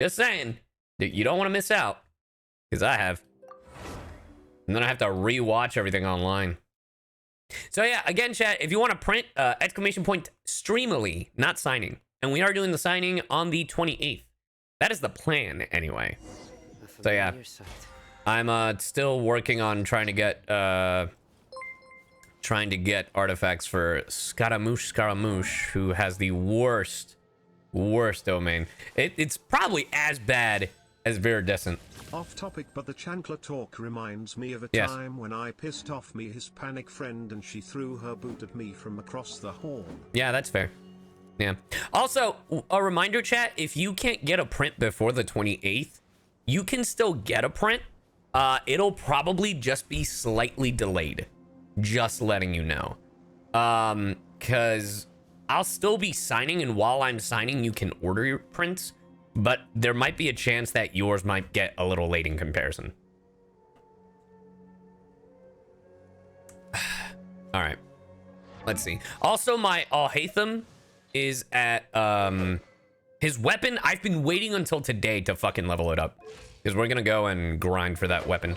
Just saying. You don't want to miss out. Because I have. And then I have to rewatch everything online. So yeah, again, chat, if you want to print exclamation point streamily, not signing. And we are doing the signing on the 28th. That is the plan, anyway. So yeah, I'm still working on trying to get artifacts for Scaramouche, who has the worst domain. It's probably as bad as Viridescent. Off topic, but the Chancellor talk reminds me of a time when I pissed off me Hispanic friend and she threw her boot at me from across the hall. Yeah, that's fair. Yeah. Also, a reminder, chat, if you can't get a print before the 28th, you can still get a print. It'll probably just be slightly delayed. Just letting you know. Because I'll still be signing, and while I'm signing, you can order your prints. But there might be a chance that yours might get a little late in comparison. All right. Let's see. Also, my Alhaitham is at his weapon. I've been waiting until today to fucking level it up, because we're gonna go and grind for that weapon.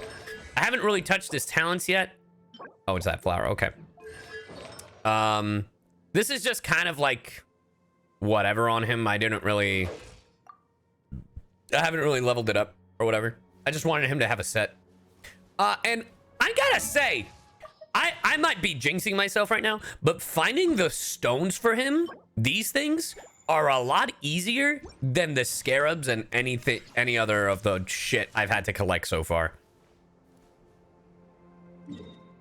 I haven't really touched his talents yet. Oh, it's that flower. Okay. This is just kind of like whatever on him. I haven't really leveled it up or whatever. I just wanted him to have a set. And I gotta say, I might be jinxing myself right now, but finding the stones for him, these things, are a lot easier than the scarabs and any other of the shit I've had to collect so far.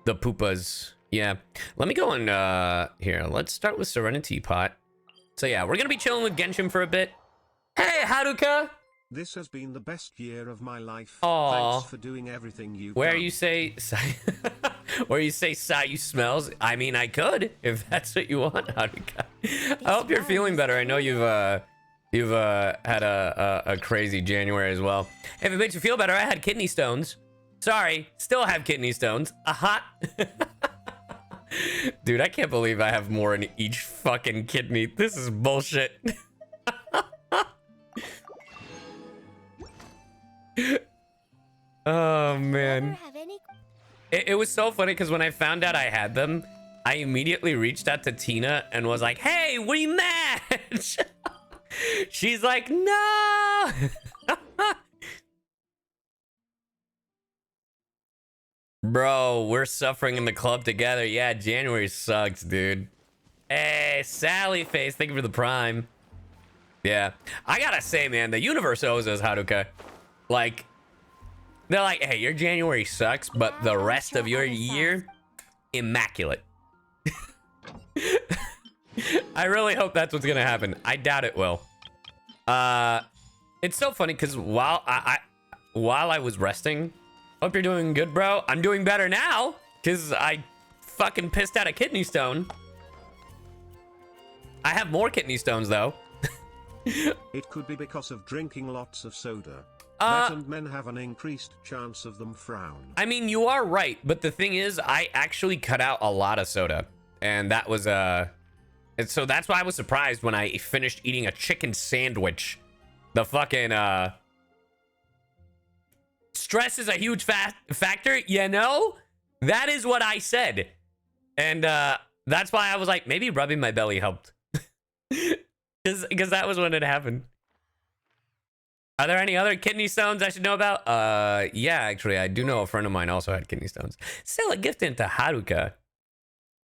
The poopas. Yeah. Let me go and, here, let's start with Serenity Pot. So yeah, we're gonna be chilling with Genshin for a bit. Hey, Haruka! This has been the best year of my life. Aww. Thanks for doing everything you've Where done. you say CyYu smells, I mean, I could, if that's what you want, Haruka. I hope you're feeling better. I know you've had a crazy January as well. If it makes you feel better, I had kidney stones. Sorry, still have kidney stones. Aha. Dude, I can't believe I have more in each fucking kidney. This is bullshit. Oh, man. It was so funny because when I found out I had them, I immediately reached out to Tina and was like, hey, we match. She's like, no. Bro, we're suffering in the club together. Yeah, January sucks, dude. Hey, Sally Face, thank you for the prime. Yeah, I gotta say, man, the universe owes us, Haruka. Like, they're like, hey, your January sucks, but the rest of your year, immaculate. I really hope that's what's gonna happen. I doubt it will. It's so funny because while I was resting, hope you're doing good, bro. I'm doing better now because I fucking pissed out a kidney stone. I have more kidney stones though. It could be because of drinking lots of soda. That and men have an increased chance of them frown. I mean, you are right, but the thing is, I actually cut out a lot of soda, and that was and so that's why I was surprised when I finished eating a chicken sandwich. The fucking stress is a huge factor, you know? That is what I said. And that's why I was like, maybe rubbing my belly helped. Because that was when it happened. Are there any other kidney stones I should know about? Yeah, actually, I do know a friend of mine also had kidney stones. Still a gift into Haruka.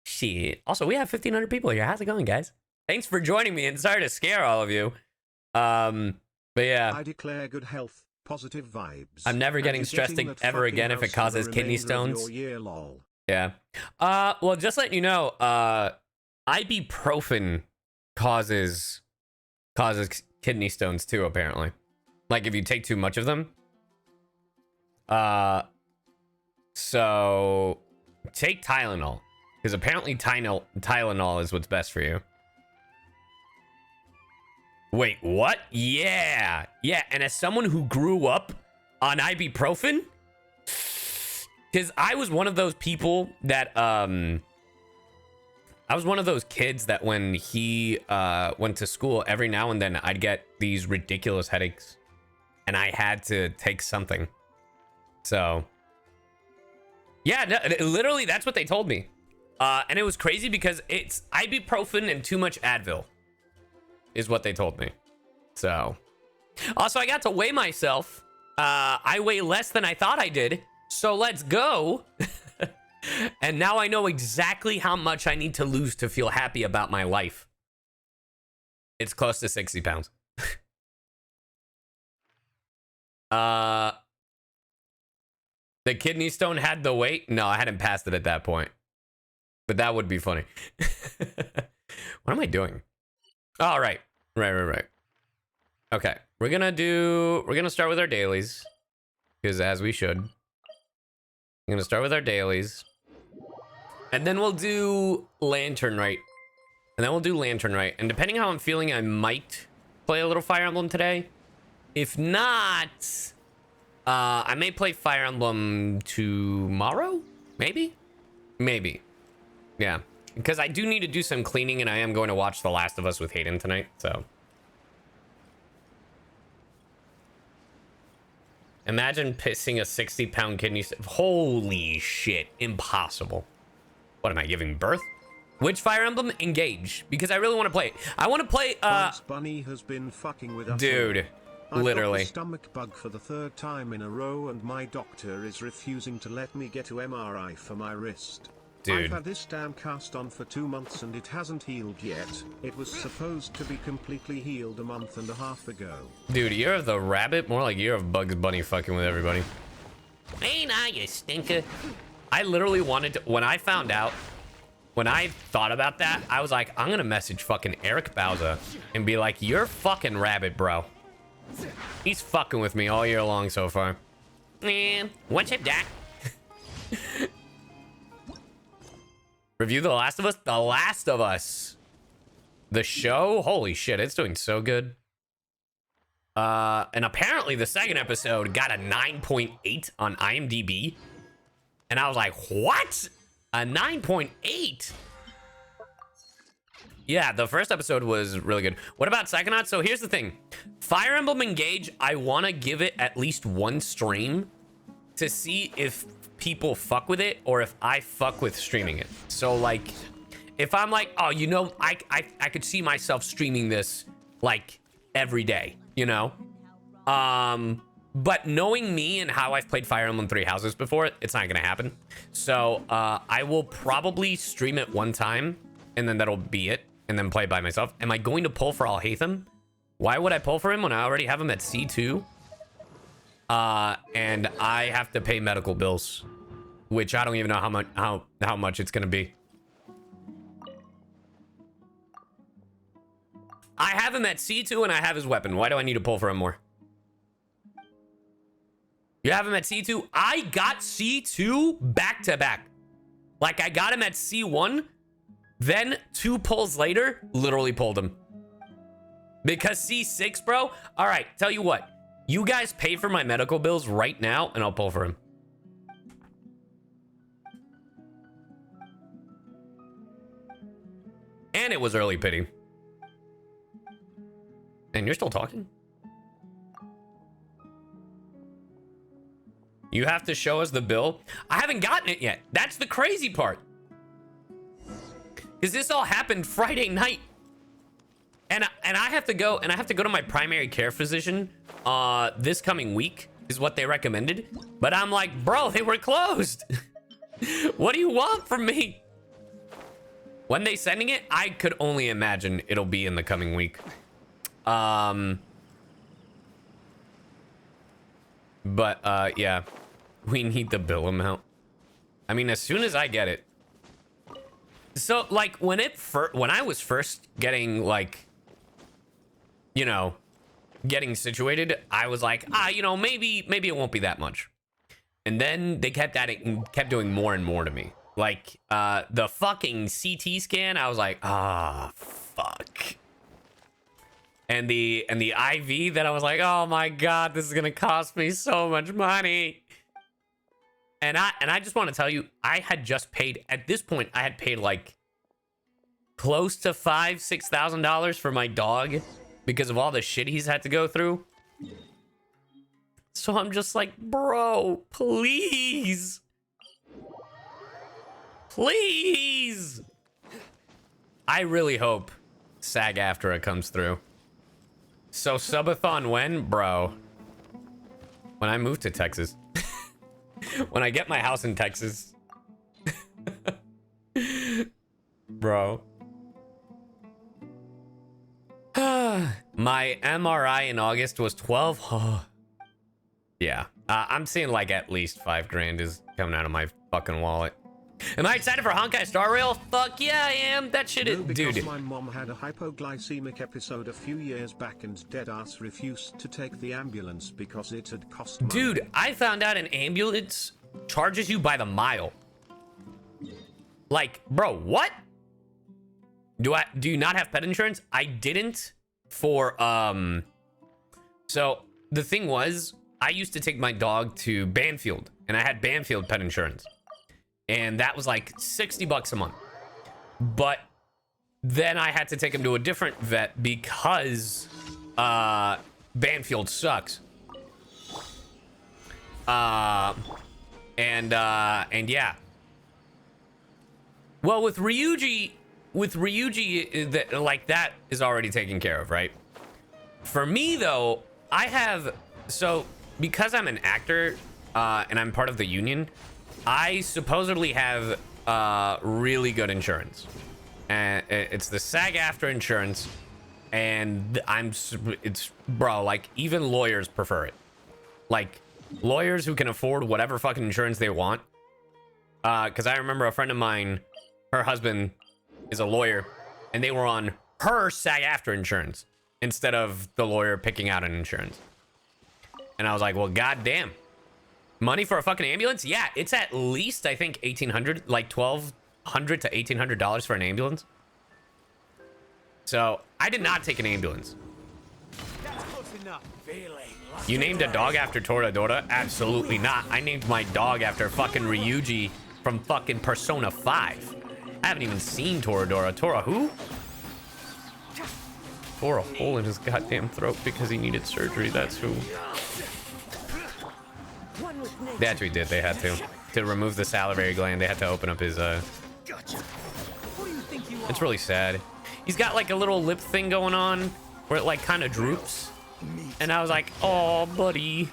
Shit. Also, we have 1,500 people here. How's it going, guys? Thanks for joining me, and sorry to scare all of you. But yeah. I declare good health, positive vibes. I'm never getting stressed ever again if it causes kidney stones. Yeah. Well, just letting you know, ibuprofen causes kidney stones too, apparently. Like if you take too much of them. So take Tylenol, because apparently Tylenol is what's best for you. Wait, what? Yeah. Yeah, and as someone who grew up on ibuprofen, because I was one of those people that I was one of those kids that when he went to school, every now and then I'd get these ridiculous headaches. and I had to take something. So, yeah, no, literally, that's what they told me. And it was crazy because it's ibuprofen and too much Advil is what they told me. So, also, I got to weigh myself. I weigh less than I thought I did. So let's go. And now I know exactly how much I need to lose to feel happy about my life. It's close to 60 pounds. The kidney stone had the weight? No, I hadn't passed it at that point. But that would be funny. What am I doing? All right. Right. Okay. We're gonna start with our dailies. Because as we should. I'm gonna start with our dailies. And then we'll do Lantern Rite. And depending how I'm feeling, I might play a little Fire Emblem today. If not, I may play Fire Emblem tomorrow? Maybe? Yeah. Because I do need to do some cleaning, and I am going to watch The Last of Us with Hayden tonight, so. Imagine pissing a 60-pound kidney. Holy shit. Impossible. What am I giving birth? Which Fire Emblem? Engage. Because I really want to play it. I want to play, Bunny has been fucking with us. Dude. Literally. I've got a stomach bug for the 3rd time in a row, and my doctor is refusing to let me get to MRI for my wrist. Dude. I've had this damn cast on for 2 months and it hasn't healed yet. It was supposed to be completely healed a month and a half ago. Dude, Year of the Rabbit? More like Year of Bugs Bunny fucking with everybody. Hey, now you stinker. I literally wanted to, when I found out, when I thought about that, I was like, I'm gonna message fucking Eric Bauza and be like, you're fucking Rabbit, bro. He's fucking with me all year long so far. Man, what's up, Doc? Review The Last of Us? The Last of Us. The show? Holy shit, it's doing so good. And apparently the 2nd episode got a 9.8 on IMDb. And I was like, what? A 9.8? Yeah, the 1st episode was really good. What about Psychonaut? So here's the thing. Fire Emblem Engage, I want to give it at least one stream to see if people fuck with it or if I fuck with streaming it. So like, if I'm like, oh, you know, I could see myself streaming this like every day, you know? But knowing me and how I've played Fire Emblem Three Houses before, it's not gonna happen. So I will probably stream it one time and then that'll be it, and then play by myself. Am I going to pull for Alhaitham? Why would I pull for him when I already have him at C2? And I have to pay medical bills, which I don't even know how much it's gonna be. I have him at C2 and I have his weapon. Why do I need to pull for him more? You have him at C2? I got C2 back to back. Like, I got him at C1, then 2 pulls later, literally pulled him. Because C6, bro. All right, tell you what. You guys pay for my medical bills right now, and I'll pull for him. And it was early pity. And you're still talking? You have to show us the bill. I haven't gotten it yet. That's the crazy part. Because this all happened Friday night. And I have to go to my primary care physician this coming week is what they recommended. But I'm like, bro, they were closed. What do you want from me? When they sending it, I could only imagine it'll be in the coming week. But yeah, we need the bill amount. I mean, as soon as I get it. So like when I was first getting like, you know, getting situated, I was like, you know, maybe it won't be that much. And then they kept doing more and more to me. Like the fucking CT scan, I was like, fuck. And the IV that I was like, oh my god, this is gonna cost me so much money. And I just want to tell you, I had just paid, at this point, I had paid like close to $5,000-6,000 for my dog because of all the shit he's had to go through. So I'm just like, bro, please. Please. I really hope SAG-AFTRA comes through. So subathon when? Bro. When I move to Texas. When I get my house in Texas. Bro. My MRI in August was 12. Yeah. I'm seeing like at least 5 grand is coming out of my fucking wallet. Am I excited for Honkai Star Rail? Fuck yeah, I am. That shit is, dude. My mom had a hypoglycemic episode a few years back and deadass refused to take the ambulance because it had cost money. Dude, I found out an ambulance charges you by the mile. Like, bro, what? Do you not have pet insurance? I didn't for so the thing was, I used to take my dog to Banfield and I had Banfield pet insurance. And that was like $60 a month. But then I had to take him to a different vet because Banfield sucks. And yeah. Well, with Ryuji, like that is already taken care of, right? For me though, I have, so because I'm an actor and I'm part of the union, I supposedly have really good insurance, and it's the SAG-AFTRA insurance, and it's bro, like even lawyers prefer it. Like lawyers who can afford whatever fucking insurance they want. Because I remember a friend of mine, her husband is a lawyer, and they were on her SAG-AFTRA insurance instead of the lawyer picking out an insurance. And I was like, well, goddamn. Money for a fucking ambulance? Yeah, it's at least, I think, $1,800, like $1,200 to $1,800 for an ambulance. So I did not take an ambulance. That's close enough. You named a dog after Toradora? Absolutely not. I named my dog after fucking Ryuji from fucking Persona 5. I haven't even seen Toradora. Tora who? Tore a hole in his goddamn throat because he needed surgery. That's who. That's what he did. They had to remove the salivary gland. They had to open up his It's really sad. He's got like a little lip thing going on where it like kind of droops, and I was like, oh buddy.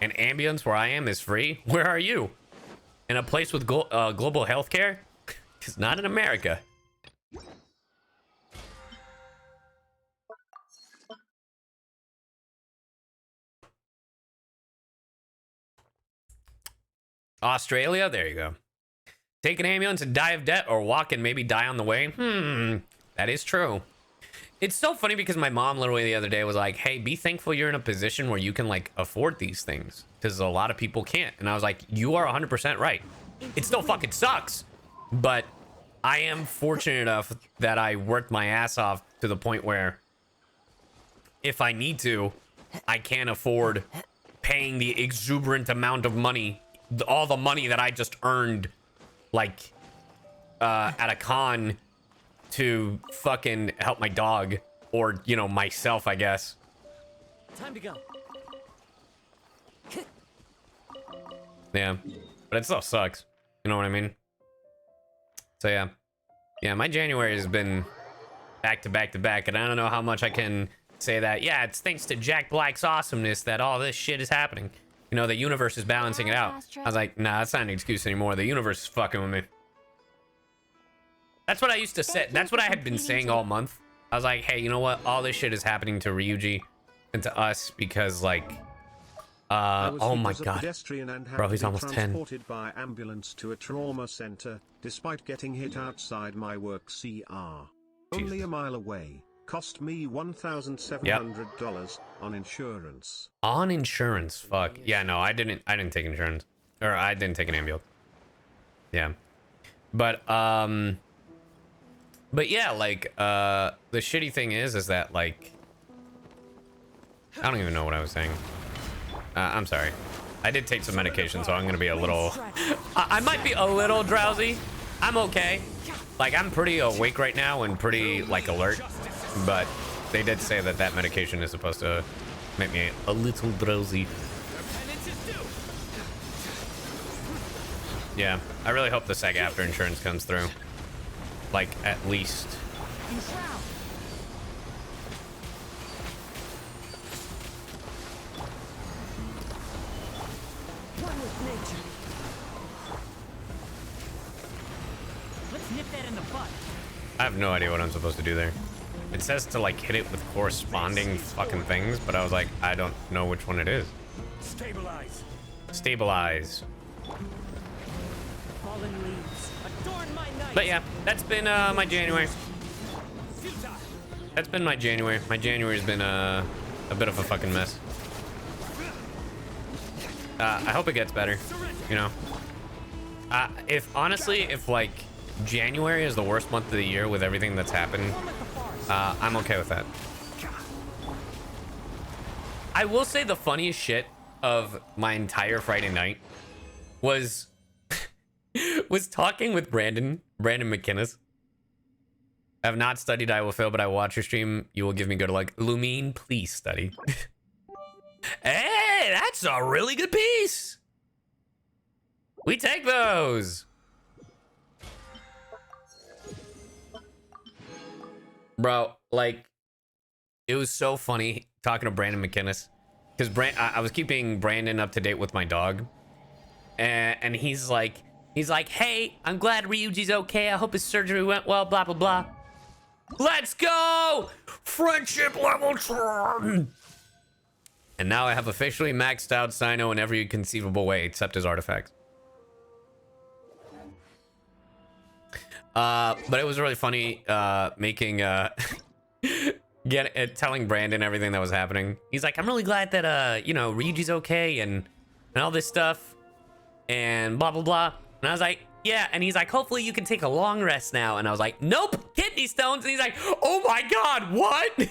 An ambulance where I am is free? Where are you? In a place with global healthcare? Because not in America. Australia? There you go. Take an ambulance and die of debt, or walk and maybe die on the way? That is true. It's so funny because my mom literally the other day was like, hey, be thankful you're in a position where you can like afford these things, because a lot of people can't. And I was like, you are 100% right. It still fucking sucks, but I am fortunate enough that I worked my ass off to the point where if I need to, I can afford paying the exuberant amount of money, all the money that I just earned like at a con to fucking help my dog, or you know, myself, I guess. Time to go. Yeah, but it still sucks, you know what I mean? So yeah, my January has been back to back to back, and I don't know how much I can say that, yeah, it's thanks to Jack Black's awesomeness that all this shit is happening. You know, the universe is balancing it out. I was like, nah, that's not an excuse anymore. The universe is fucking with me. That's what I used to say. That's what I had been saying all month. I was like, hey, you know what? All this shit is happening to Ryuji and to us because, like, oh my god, bro, he's almost 10. Transported by ambulance to a trauma center, despite getting hit outside my work CR. Only a mile away. Cost me $1,700 on insurance. On insurance? Fuck. Yeah, no, I didn't take insurance. Or I didn't take an ambulance. Yeah. But yeah, like, the shitty thing is that, like, I don't even know what I was saying. I'm sorry. I did take some medication, so I'm gonna be a little... I might be a little drowsy. I'm okay. Like, I'm pretty awake right now and pretty, like, alert. But they did say that medication is supposed to make me a little drowsy. Yeah, I really hope the SAG after insurance comes through. Like, at least. One with nature. Let's nip that in the butt. I have no idea what I'm supposed to do there. It says to like hit it with corresponding fucking things, but I was like, I don't know which one it is. Stabilize. Stabilize. Fallen leaves. Adorn my night. But yeah, that's been my January. That's been my January. My January's been a bit of a fucking mess. I hope it gets better, you know. If honestly, if like January is the worst month of the year with everything that's happened, I'm okay with that. I will say the funniest shit of my entire Friday night was talking with Brandon McInnes. I have not studied, I will fail, but I will watch your stream. You will give me good luck. Lumine, please study. Hey, that's a really good piece. We take those. Bro, like, it was so funny talking to Brandon McInnes. Because I was keeping Brandon up to date with my dog. And he's like, hey, I'm glad Ryuji's okay. I hope his surgery went well, blah, blah, blah. Let's go! Friendship level 10! And now I have officially maxed out Cyno in every conceivable way except his artifacts. But it was really funny telling Brandon everything that was happening. He's like, I'm really glad that you know, Ryuji's okay and all this stuff and blah blah blah. And I was like, yeah. And he's like, hopefully you can take a long rest now. And I was like, nope, kidney stones. And he's like, oh my god, what?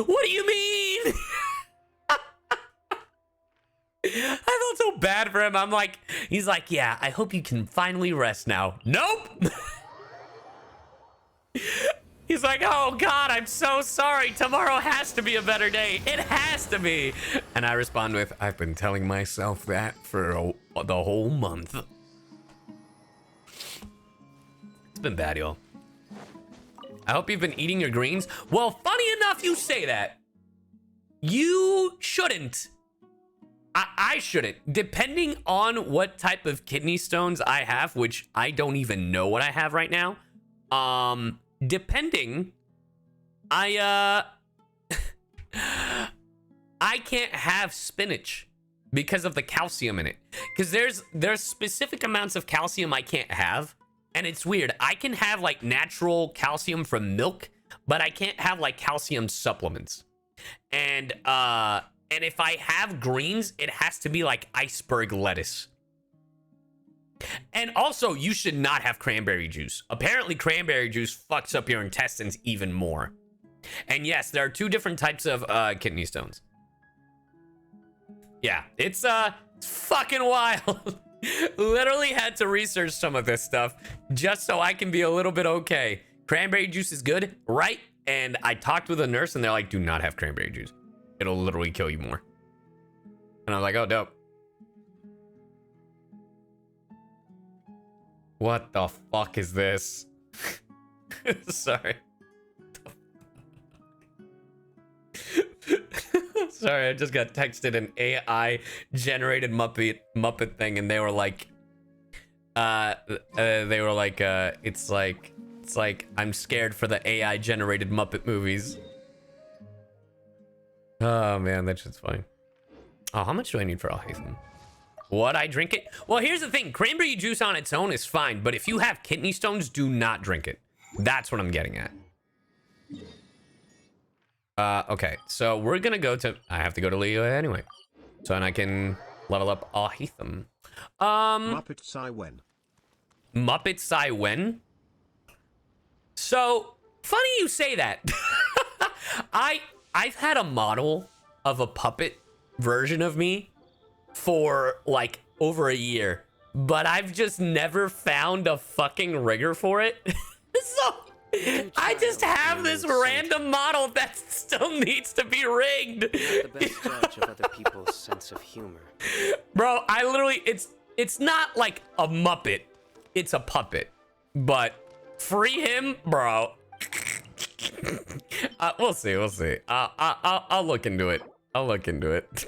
What do you mean? I felt so bad for him. I'm like, he's like, yeah, I hope you can finally rest now. Nope. He's like, oh god, I'm so sorry. Tomorrow has to be a better day. It has to be. And I respond with, I've been telling myself that for the whole month. It's been bad, y'all. I hope you've been eating your greens. Well, funny enough, you say that. You shouldn't. I shouldn't. Depending on what type of kidney stones I have, which I don't even know what I have right now. Depending, I can't have spinach because of the calcium in it. Because there's specific amounts of calcium I can't have. And it's weird. I can have like natural calcium from milk, but I can't have like calcium supplements. And if I have greens, it has to be like iceberg lettuce. And also, you should not have cranberry juice. Apparently, cranberry juice fucks up your intestines even more. And yes, there are two different types of kidney stones. Yeah, it's fucking wild. Literally had to research some of this stuff just so I can be a little bit okay. Cranberry juice is good, right? And I talked with a nurse and they're like, do not have cranberry juice. It'll literally kill you more. And I was like, oh, dope. What the fuck is this? Sorry. Sorry, I just got texted an AI generated Muppet thing, and they were like, it's like I'm scared for the AI generated Muppet movies. Oh man, that shit's funny. Oh, how much do I need for Alhaitham? Would I drink it? Well, here's the thing. Cranberry juice on its own is fine, but if you have kidney stones, do not drink it. That's what I'm getting at. Okay, so we're gonna go to... I have to go to Liyue anyway. So then I can level up Alhaitham. Muppet CyYu. Muppet CyYu? So, funny you say that. I've had a model of a puppet version of me for like over a year, but I've just never found a fucking rigger for it. So I just have this random model that still needs to be rigged. The best judge of other people's sense of humor. Bro, I literally, It's not like a Muppet. It's a puppet. But free him, bro. We'll see. We'll see. I'll look into it. I'll look into it.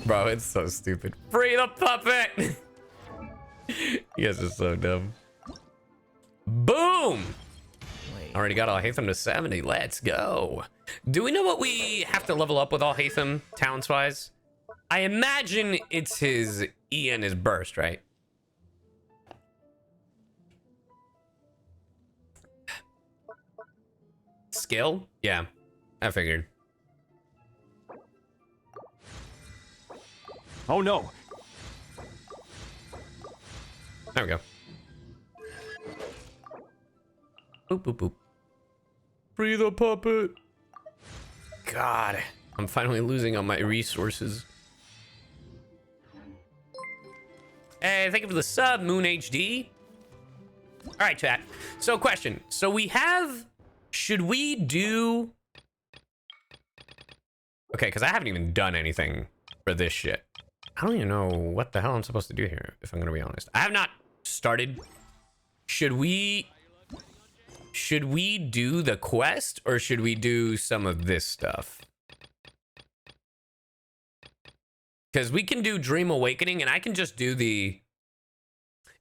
Bro, it's so stupid. Free the puppet. You guys are so dumb. Boom. Already got Alhaitham to 70. Let's go. Do we know what we have to level up with Alhaitham talents-wise? I imagine it's his E and his burst, right? Skill? Yeah, I figured. Oh no! There we go. Boop, boop, boop. Free the puppet. God, I'm finally losing on my resources. Hey, thank you for the sub, Moon HD. All right, chat. So, question. So we have... Should we do... Okay, because I haven't even done anything for this shit. I don't even know what the hell I'm supposed to do here, if I'm going to be honest. I have not started. Should we do the quest, or should we do some of this stuff? Because we can do Dream Awakening, and I can just do the...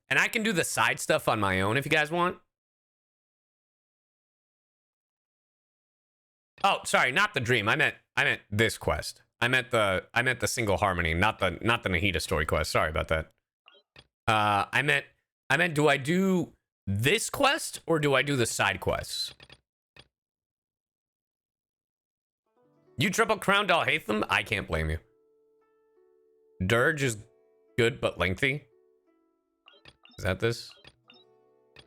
And I can do the side stuff on my own if you guys want. Oh, sorry, not the dream. I meant this quest. I meant the single harmony, not the Nahida story quest. Sorry about that. I meant do I do this quest or do I do the side quests? You triple crowned Alhaitham? I can't blame you. Dirge is good but lengthy. Is that this?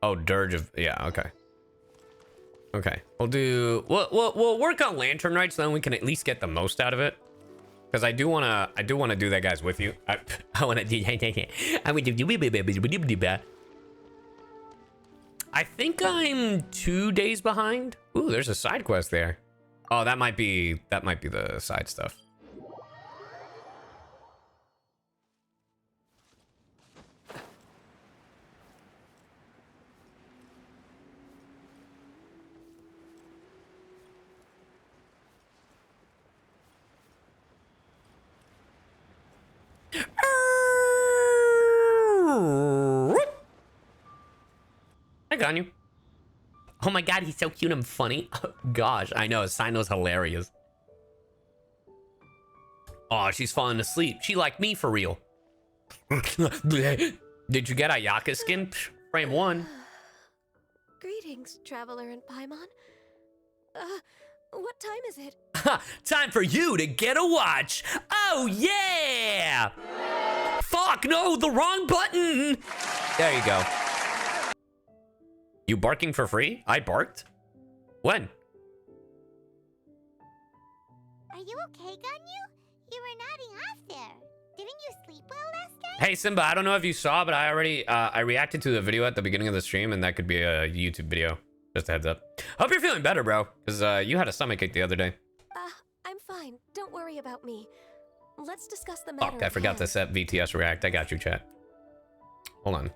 Oh, Dirge of... Yeah, okay. Okay, we'll work on Lantern Rite so then we can at least get the most out of it. Because I do wanna do that, guys, with you. I wanna do... I think I'm 2 days behind. Ooh, there's a side quest there. Oh, that might be the side stuff. I got you. Oh my god, he's so cute and funny. Oh, gosh, I know. Cyno's hilarious. Oh, she's falling asleep. She like me for real. Did you get Ayaka's skin? Frame 1. Greetings, traveler in Paimon. What time is it? Time for you to get a watch. Oh, yeah! Fuck, no, the wrong button! There you go. You barking for free? I barked? When? Are you okay, Ganyu? You were nodding off there. Didn't you sleep well last night? Hey, Simba, I don't know if you saw, but I already, I reacted to the video at the beginning of the stream, and that could be a YouTube video. Just a heads up. Hope you're feeling better, bro, because you had a stomachache the other day. I'm fine. Don't worry about me. Let's discuss the matter. Fuck, I forgot to set VTS React. I got you, chat. Hold on.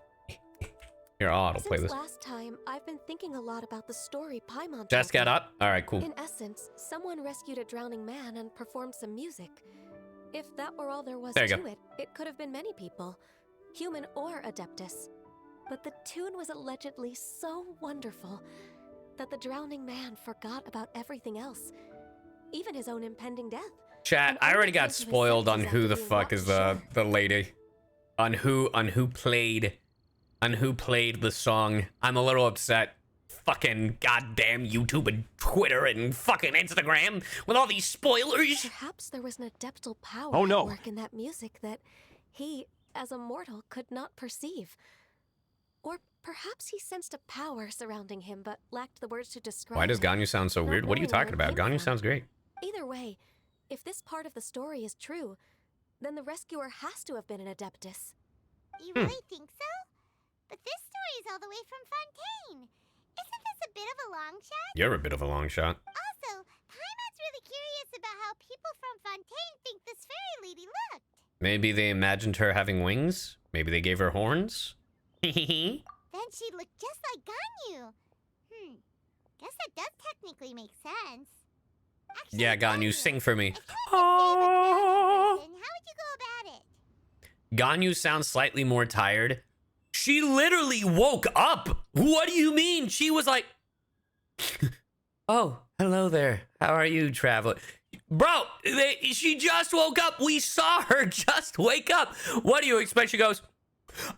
Here, I'll autoplay this. Since last time, I've been thinking a lot about the story Paimon Just told got me. up? Alright, cool. In essence, someone rescued a drowning man and performed some music. If that were all there was There you to go. it could have been many people, human or Adeptus. But the tune was allegedly so wonderful that the drowning man forgot about everything else, even his own impending death. Chat, And I already only came got to his spoiled on senses who after the being fuck is washed the lady. On who played the song. I'm a little upset. Fucking goddamn YouTube and Twitter and fucking Instagram with all these spoilers. Perhaps there was an adeptal power Oh, no. at work in that music that he, as a mortal, could not perceive. Or perhaps he sensed a power surrounding him but lacked the words to describe Why does it. Ganyu sound so Not weird? What are you knowing where talking it about? came Ganyu from. sounds great. Either way, if this part of the story is true, then the rescuer has to have been an Adeptus. You really think so? But this story is all the way from Fontaine. Isn't this a bit of a long shot? You're a bit of a long shot. Also, Paimon's really curious about how people from Fontaine think this fairy lady looked. Maybe they imagined her having wings. Maybe they gave her horns. Then she'd look just like Ganyu. Guess that does technically make sense. Actually, Yeah, Ganyu, sing for me. If you were to save a dragon person, how would you go about it? Ganyu sounds slightly more tired. She literally woke up. What do you mean? She was like, oh, hello there. How are you, traveler? Bro, she just woke up. We saw her just wake up. What do you expect? She goes,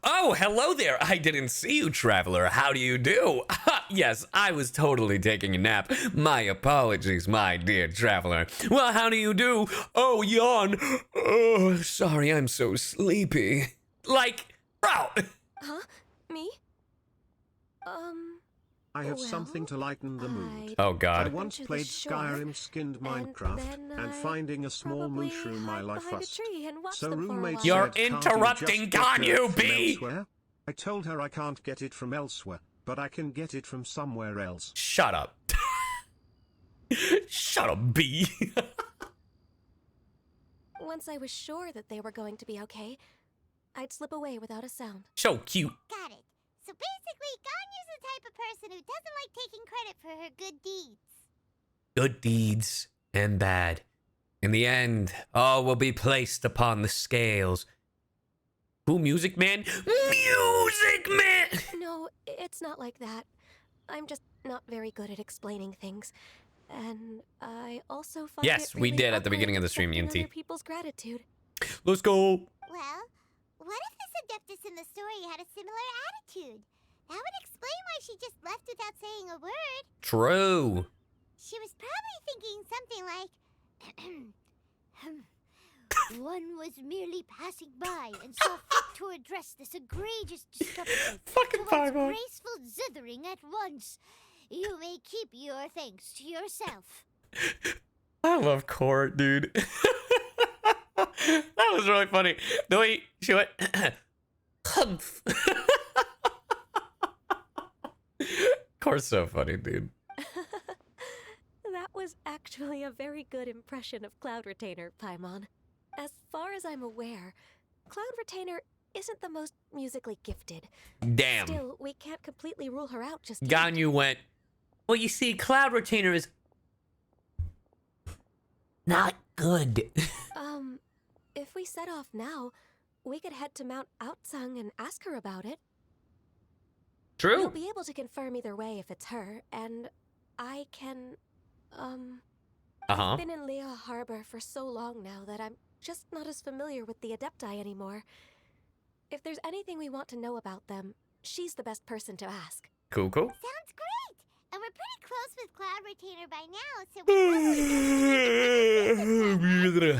oh, hello there. I didn't see you, traveler. How do you do? Yes, I was totally taking a nap. My apologies, my dear traveler. Well, how do you do? Oh, yawn. Oh, sorry, I'm so sleepy. Like, bro. Huh? Me? I have Well, something to lighten the mood. Oh, I God. once to the played shore, Skyrim skinned Minecraft, then and I finding a small probably mushroom my hide life behind a fust. tree and watch So them for a roommate while. You're said, "Can't you interrupting just get Ganyu, dirt from B." elsewhere?" I told her I can't get it from elsewhere, but I can get it from somewhere else. Shut up. Shut up, B. Once I was sure that they were going to be okay, I'd slip away without a sound. So cute. Got it. So basically, Ganyu's the type of person who doesn't like taking credit for her good deeds. Good deeds and bad. In the end, all will be placed upon the scales. Who, Music Man? Music Man! No, it's not like that. I'm just not very good at explaining things. And I also find Yes, it we really did at the awkward beginning of the stream, accepting ENT. other people's gratitude. Let's go. Well, what if this Adeptus in the story had a similar attitude? That would explain why she just left without saying a word. True. She was probably thinking something like, one was merely passing by and saw fit to address this egregious discrepancy Fucking towards Fireball. graceful zithering at once. You may keep your thanks to yourself. I love Court, dude. That was really funny. The way she went, humph. Court's so funny, dude. That was actually a very good impression of Cloud Retainer, Paimon. As far as I'm aware, Cloud Retainer isn't the most musically gifted. Damn. Still, we can't completely rule her out just yet. Ganyu went, well, you see, Cloud Retainer is not good. If we set off now, we could head to Mount Outsung and ask her about it. True. We'll be able to confirm either way if it's her, and I can, Uh-huh. been in Liyue Harbor for so long now that I'm just not as familiar with the Adepti anymore. If there's anything we want to know about them, she's the best person to ask. Cool, cool. Sounds great! And we're pretty close with Cloud Retainer by now, so we probably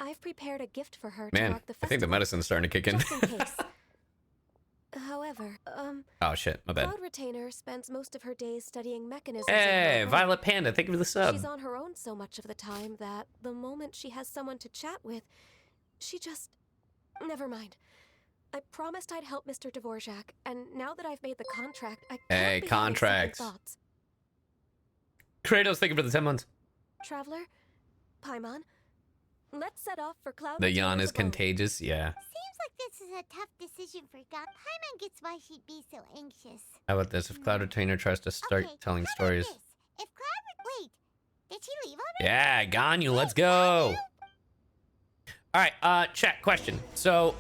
I've prepared a gift for her to Man, mark the I festival. think the medicine's starting to kick in. Just in case. However, Oh, shit. My bad. Cloud Retainer spends most of her days studying mechanisms. Hey, of her Violet Panda, thank you for the sub. She's on her own so much of the time that the moment she has someone to chat with, she just... Never mind. I promised I'd help Mr. Dvorak, and now that I've made the contract, I can't Hey, be having second contracts. thoughts. Kratos, thank you for the 10 months. Traveler, Paimon, let's set off for Cloud The yawn Retainer's is abode. contagious, yeah. Seems like this is a tough decision for God. Paimon gets why she'd be so anxious. How about this? If Cloud Retainer tries to start Okay, telling how about stories. this? If Wait, did she leave already? Yeah, Ganyu, let's go. All right, chat question. So,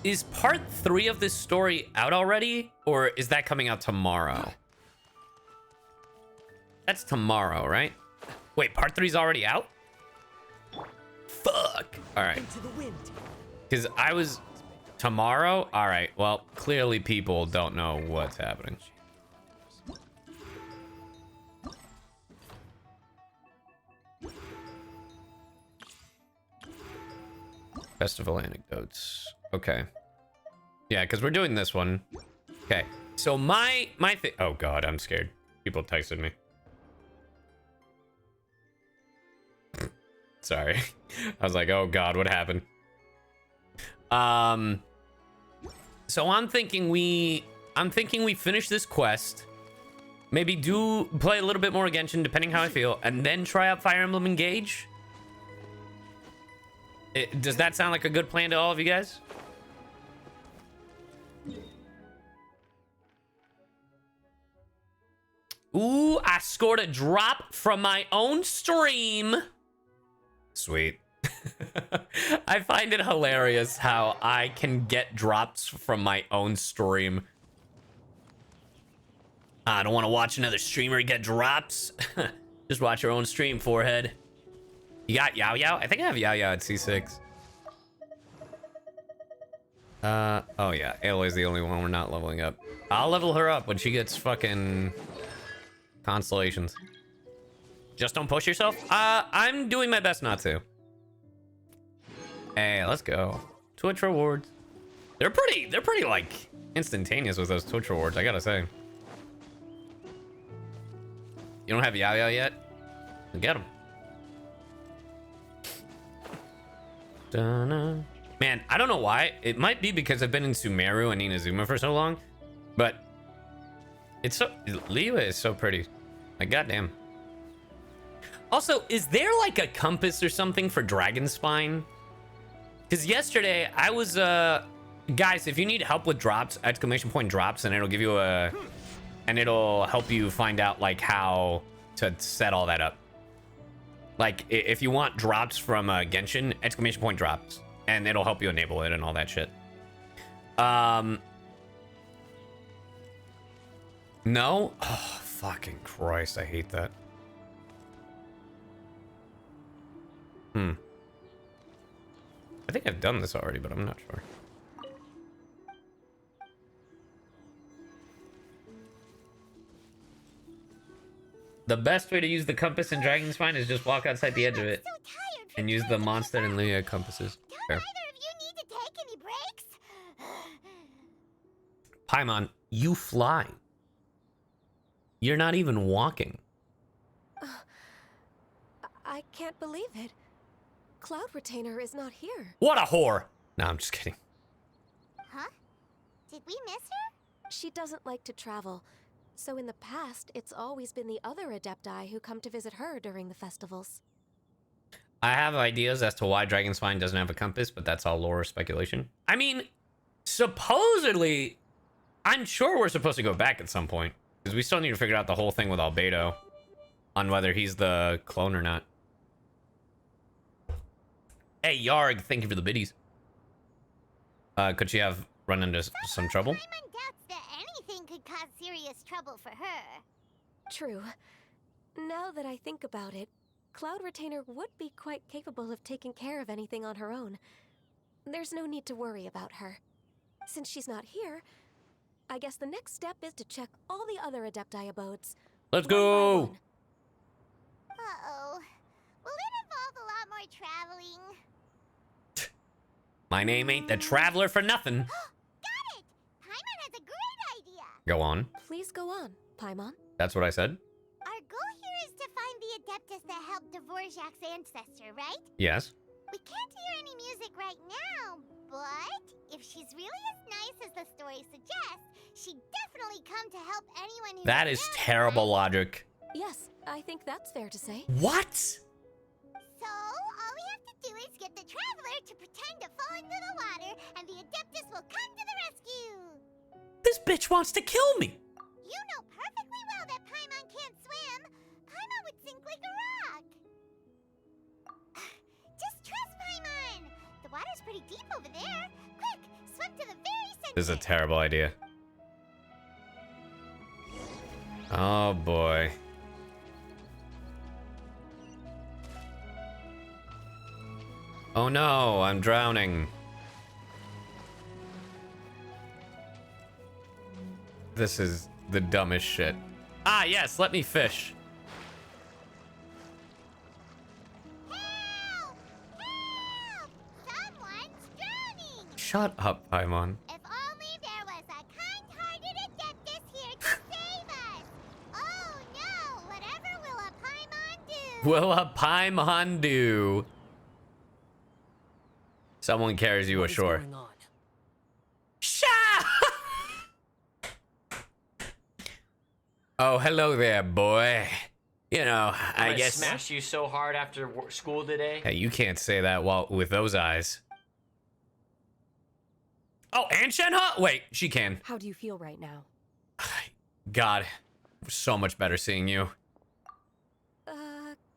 is part 3 of this story out already? Or is that coming out tomorrow? That's tomorrow, right? Wait, part 3's already out? Fuck. All right. Into the wind. Because I was... Tomorrow? All right. Well, clearly people don't know what's happening. Festival anecdotes. Okay. Yeah, because we're doing this one. Okay. So my thing... Oh, God, I'm scared. People texted me. Sorry. I was like, oh, God, what happened? So I'm thinking we finish this quest, maybe play a little bit more Genshin depending how I feel, and then try out Fire Emblem Engage. Does that sound like a good plan to all of you guys? Ooh, I scored a drop from my own stream. Sweet. I find it hilarious how I can get drops from my own stream. I don't want to watch another streamer get drops. Just watch your own stream, forehead. You got Yao Yao? I think I have Yao Yao at C6. Oh yeah, Aloy's the only one we're not leveling up. I'll level her up when she gets fucking constellations. Just don't push yourself. I'm doing my best not to. Hey, let's go. Twitch rewards. They're pretty like instantaneous with those Twitch rewards, I gotta say. You don't have Yao Yao yet? Get him. Man, I don't know why. It might be because I've been in Sumeru and Inazuma for so long, but it's so... Liyue is so pretty. Like, goddamn. Also, is there like a compass or something for Dragon Spine? Because yesterday I was, guys, if you need help with drops, exclamation point drops, and it'll give you a... And it'll help you find out like how to set all that up. Like if you want drops from Genshin, exclamation point drops, and it'll help you enable it and all that shit. No? Oh, fucking Christ, I hate that. I think I've done this already, but I'm not sure. The best way to use the compass in Dragon Spine is just walk outside the edge of it and use the monster and Liyue compasses. Don't either of you need to take any breaks? Paimon, you fly. You're not even walking. I can't believe it. Cloud Retainer is not here. What a whore! No, I'm just kidding. Huh? Did we miss her? She doesn't like to travel, so in the past, it's always been the other Adepti who come to visit her during the festivals. I have ideas as to why Dragon Spine doesn't have a compass, but that's all lore speculation. I mean, supposedly, I'm sure we're supposed to go back at some point, because we still need to figure out the whole thing with Albedo on whether he's the clone or not. Hey, Yarg, thank you for the biddies. Could she have run into some trouble? Paimon doubts that anything could cause serious trouble for her. True. Now that I think about it, Cloud Retainer would be quite capable of taking care of anything on her own. There's no need to worry about her. Since she's not here, I guess the next step is to check all the other Adepti abodes. Let's one by go! one. Uh-oh. Will it involve a lot more traveling? My name ain't the Traveler for nothing. Got it! Paimon has a great idea! Go on. Please go on, Paimon. That's what I said? Our goal here is to find the Adeptus that helped Dvorak's ancestor, right? Yes. We can't hear any music right now, but if she's really as nice as the story suggests, she'd definitely come to help anyone who... That is terrible logic. Yes, I think that's fair to say. What? So, all we have to do is get the Traveler to pretend to fall into the water, and the Adeptus will come to the rescue! This bitch wants to kill me. You know perfectly well that Paimon can't swim! Paimon would sink like a rock! Just trust Paimon! The water's pretty deep over there! Quick, swim to the very center! This is a terrible idea. Oh boy. Oh no, I'm drowning. This is the dumbest shit. Ah, yes, let me fish. Help! Help! Someone's drowning! Shut up, Paimon. If only there was a kind-hearted Adeptus here to save us! Oh no! Whatever will a Paimon do? Will a Paimon do? Someone carries you What is ashore. going on? Oh, hello there, boy. You know, I'm I gonna guess. smash you so hard after school today. Hey, you can't say that while with those eyes. Oh, and Shenhe? Wait, she can. How do you feel right now? God, so much better seeing you.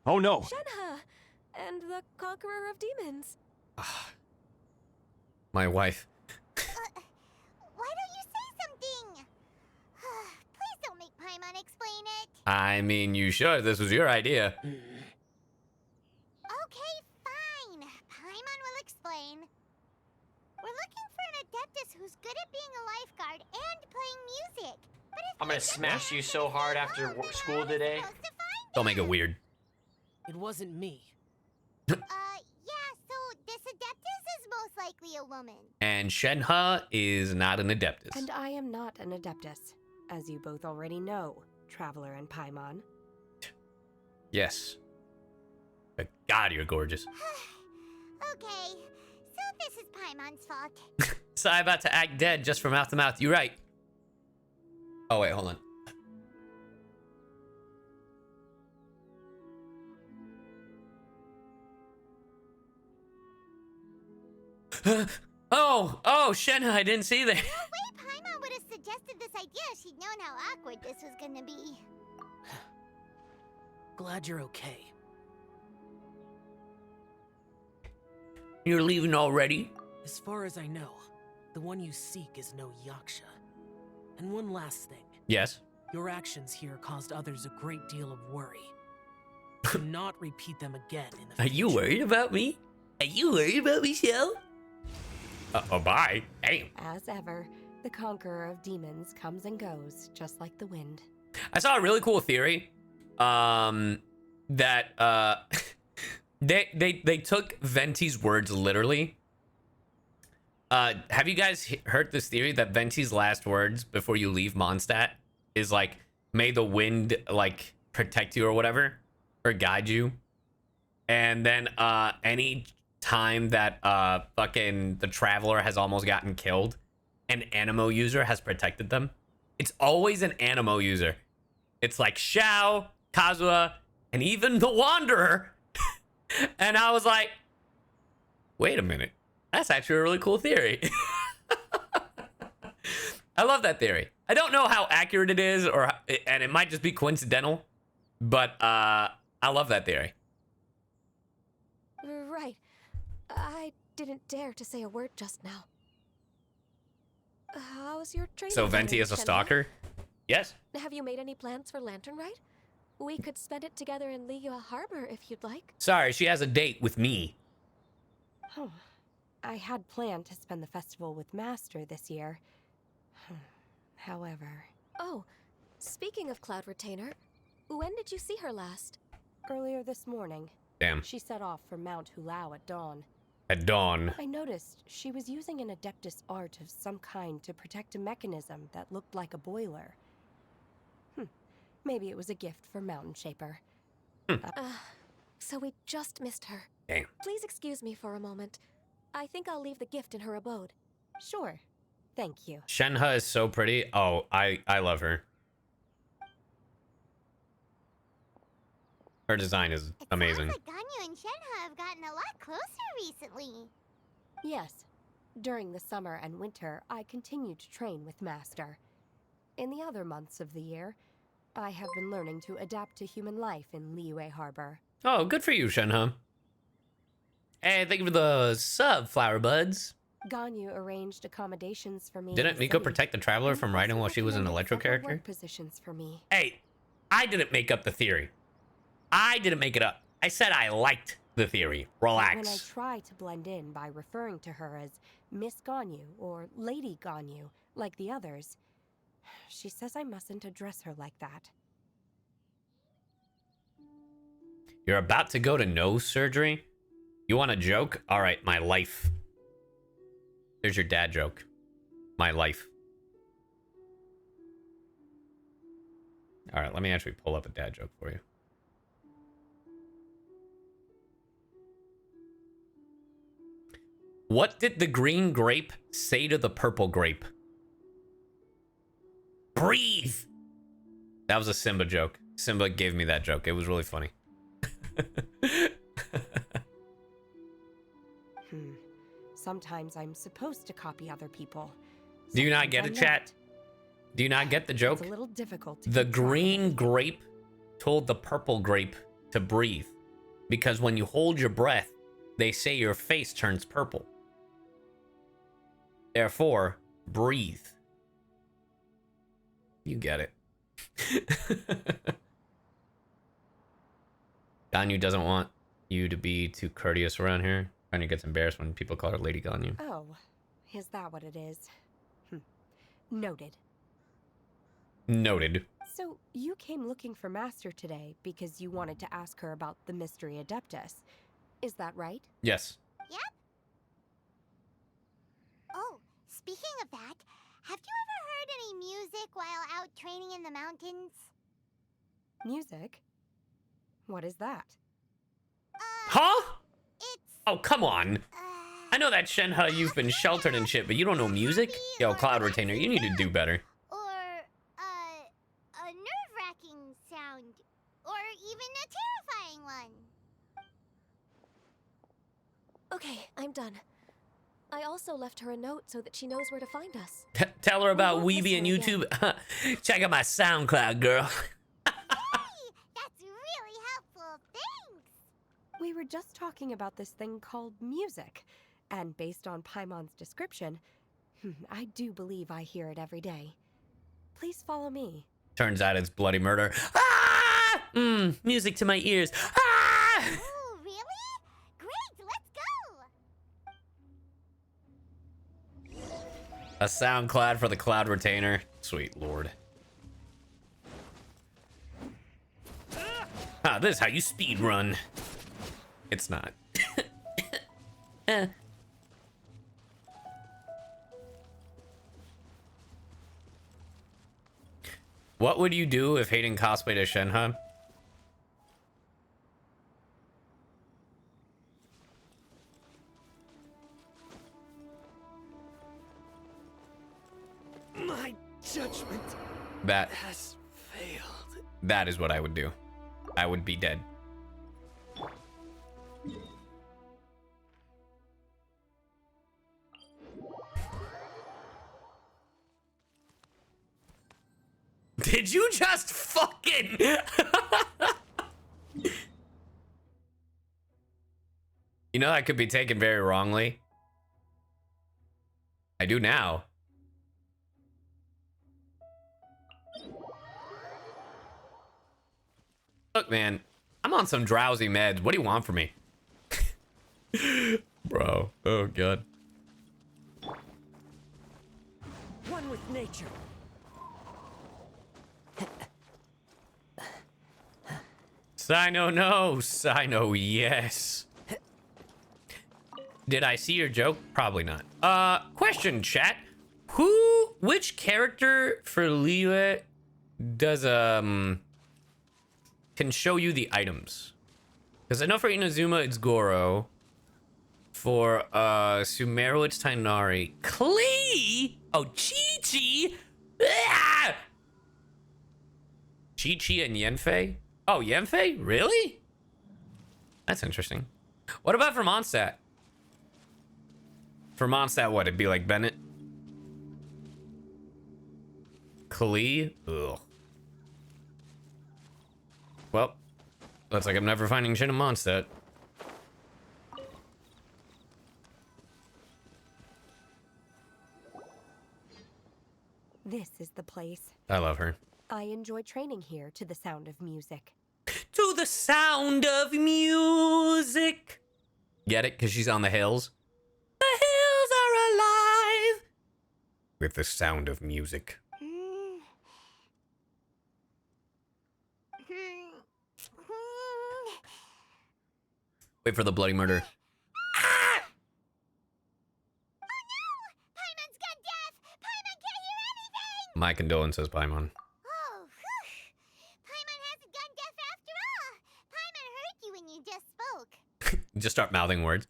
Oh no! Shenhe! And the Conqueror of Demons. My wife. Why don't you say something? Please don't make Paimon explain it. I mean, you should. This was your idea. Okay, fine. Paimon will explain. We're looking for an Adeptus who's good at being a lifeguard and playing music. But if I'm gonna smash you so hard after school today. Don't make it weird. It wasn't me. Yeah, so this Adeptus is most likely a woman. And Shenhe is not an Adeptus. And I am not an Adeptus, as you both already know, Traveler and Paimon. Yes. But God, you're gorgeous. Okay, so this is Paimon's fault. So I'm about to act dead just from mouth to mouth. You're right. Oh, wait, hold on. Oh, Shenhe, I didn't see that. The way Paimon would have suggested this idea, she'd known how awkward this was gonna be. Glad you're okay. You're leaving already? As far as I know, the one you seek is no Yaksha. And one last thing. Yes. Your actions here caused others a great deal of worry. Do not repeat them again in the Are future. you worried about me? Are you worried about me, Shell? Oh, bye. Damn. As ever, the Conqueror of Demons comes and goes, just like the wind. I saw a really cool theory. That they took Venti's words literally. Have you guys heard this theory that Venti's last words before you leave Mondstadt is like, may the wind like protect you or whatever, or guide you? And then any time that fucking the Traveler has almost gotten killed, an Anemo user has protected them. It's always an Anemo user. It's like Xiao, Kazuha, and even the Wanderer. And I was like, wait a minute. That's actually a really cool theory. I love that theory. I don't know how accurate it is, and it might just be coincidental, but I love that theory. Right. I didn't dare to say a word just now. How's your training? So Venti going, is a Shenhe? stalker? Yes. Have you made any plans for Lantern Rite? We could spend it together in Liyue Harbor if you'd like. Sorry, she has a date with me. Oh, I had planned to spend the festival with Master this year. However... Oh, speaking of Cloud Retainer, when did you see her last? Earlier this morning. Damn. She set off for Mount Hulao at dawn. At dawn. I noticed she was using an Adeptus art of some kind to protect a mechanism that looked like a boiler. Maybe it was a gift for Mountain Shaper. So we just missed her. Damn. Please excuse me for a moment. I think I'll leave the gift in her abode. Sure. Thank you. Shenhe is so pretty. Oh, I love her. Her design is amazing. It sounds like Ganyu and Shenhe have gotten a lot closer recently. Yes. During the summer and winter, I continue to train with Master. In the other months of the year, I have been learning to adapt to human life in Liyue Harbor. Oh, good for you, Shenhe. Hey, thank you for the sub, Flower Buds. Ganyu arranged accommodations for me. Didn't in the Miko city, protect the Traveler and from riding also while she was an recommended Electro several character? work positions for me. Hey, I didn't make up the theory. I didn't make it up. I said I liked the theory. But when I Relax. try to blend in by referring to her as Miss Ganyu or Lady Ganyu, like the others, she says I mustn't address her like that. You're about to go to nose surgery? You want a joke? All right, my life. There's your dad joke. My life. All right, let me actually pull up a dad joke for you. What did the green grape say to the purple grape? Breathe! That was a Simba joke. Simba gave me that joke. It was really funny. Sometimes I'm supposed to copy other people. Do you not get Sometimes it, I'm chat? not. Do you not get the joke? It's a little difficult to The keep track of green everything. grape told the purple grape to breathe. Because when you hold your breath, they say your face turns purple. Therefore, breathe. You get it. Ganyu doesn't want you to be too courteous around here. Ganyu gets embarrassed when people call her Lady Ganyu. Oh, is that what it is? Noted. Noted. So, you came looking for Master today because you wanted to ask her about the Mystery Adeptus. Is that right? Yes. Yep. Oh, speaking of that, have you ever heard any music while out training in the mountains? Music? What is that? Huh? It's, Oh, come on. I know that Shenhe, you've been sheltered and shit, but you don't know music? Yo, Cloud Retainer, you need to do better. or, a nerve-wracking sound, or even a terrifying one. Okay, I'm done. I also left her a note so that she knows where to find us. Tell her about won't Weeby and miss her YouTube. Check out my SoundCloud, girl. Hey, that's really helpful, thanks! We were just talking about this thing called music, and based on Paimon's description, I do believe I hear it every day. Please follow me. Turns out it's bloody murder. Ah! Music to my ears. Ah! Oh, really? Great, let's go! A SoundCloud for the Cloud Retainer. Sweet lord. Ah, this is how you speed run. It's not. What would you do if Hayden cosplayed as Shenhe? My judgment That has failed. that is what I would do. I would be dead. Did you just fucking... You know that could be taken very wrongly. I do now. Look, man, I'm on some drowsy meds. What do you want from me? Bro, oh god. One with nature. Cyno, no. Cyno, yes. Did I see your joke? Probably not. Question, chat. Which character for Liyue does, can show you the items? Because I know for Inazuma, it's Goro. For, Sumeru, it's Tainari. Klee! Oh, Chi-Chi! Ah! Chi-Chi and Yanfei? Oh, Yanfei? Really? That's interesting. What about for Mondstadt? For Mondstadt, what? It'd be like Bennett? Klee? Ugh. Well, looks like I'm never finding shit in Mondstadt. This is the place. I love her. I enjoy training here to the sound of music. To the sound of music. Get it? Because she's on the hills. The hills are alive with the sound of music. Wait for the bloody murder. Ah! Paimon's gone deaf! Paimon can't hear anything! My condolences, Paimon. Oh, whew. Paimon hasn't gone deaf after all. Paimon heard you when you just spoke. Just start mouthing words.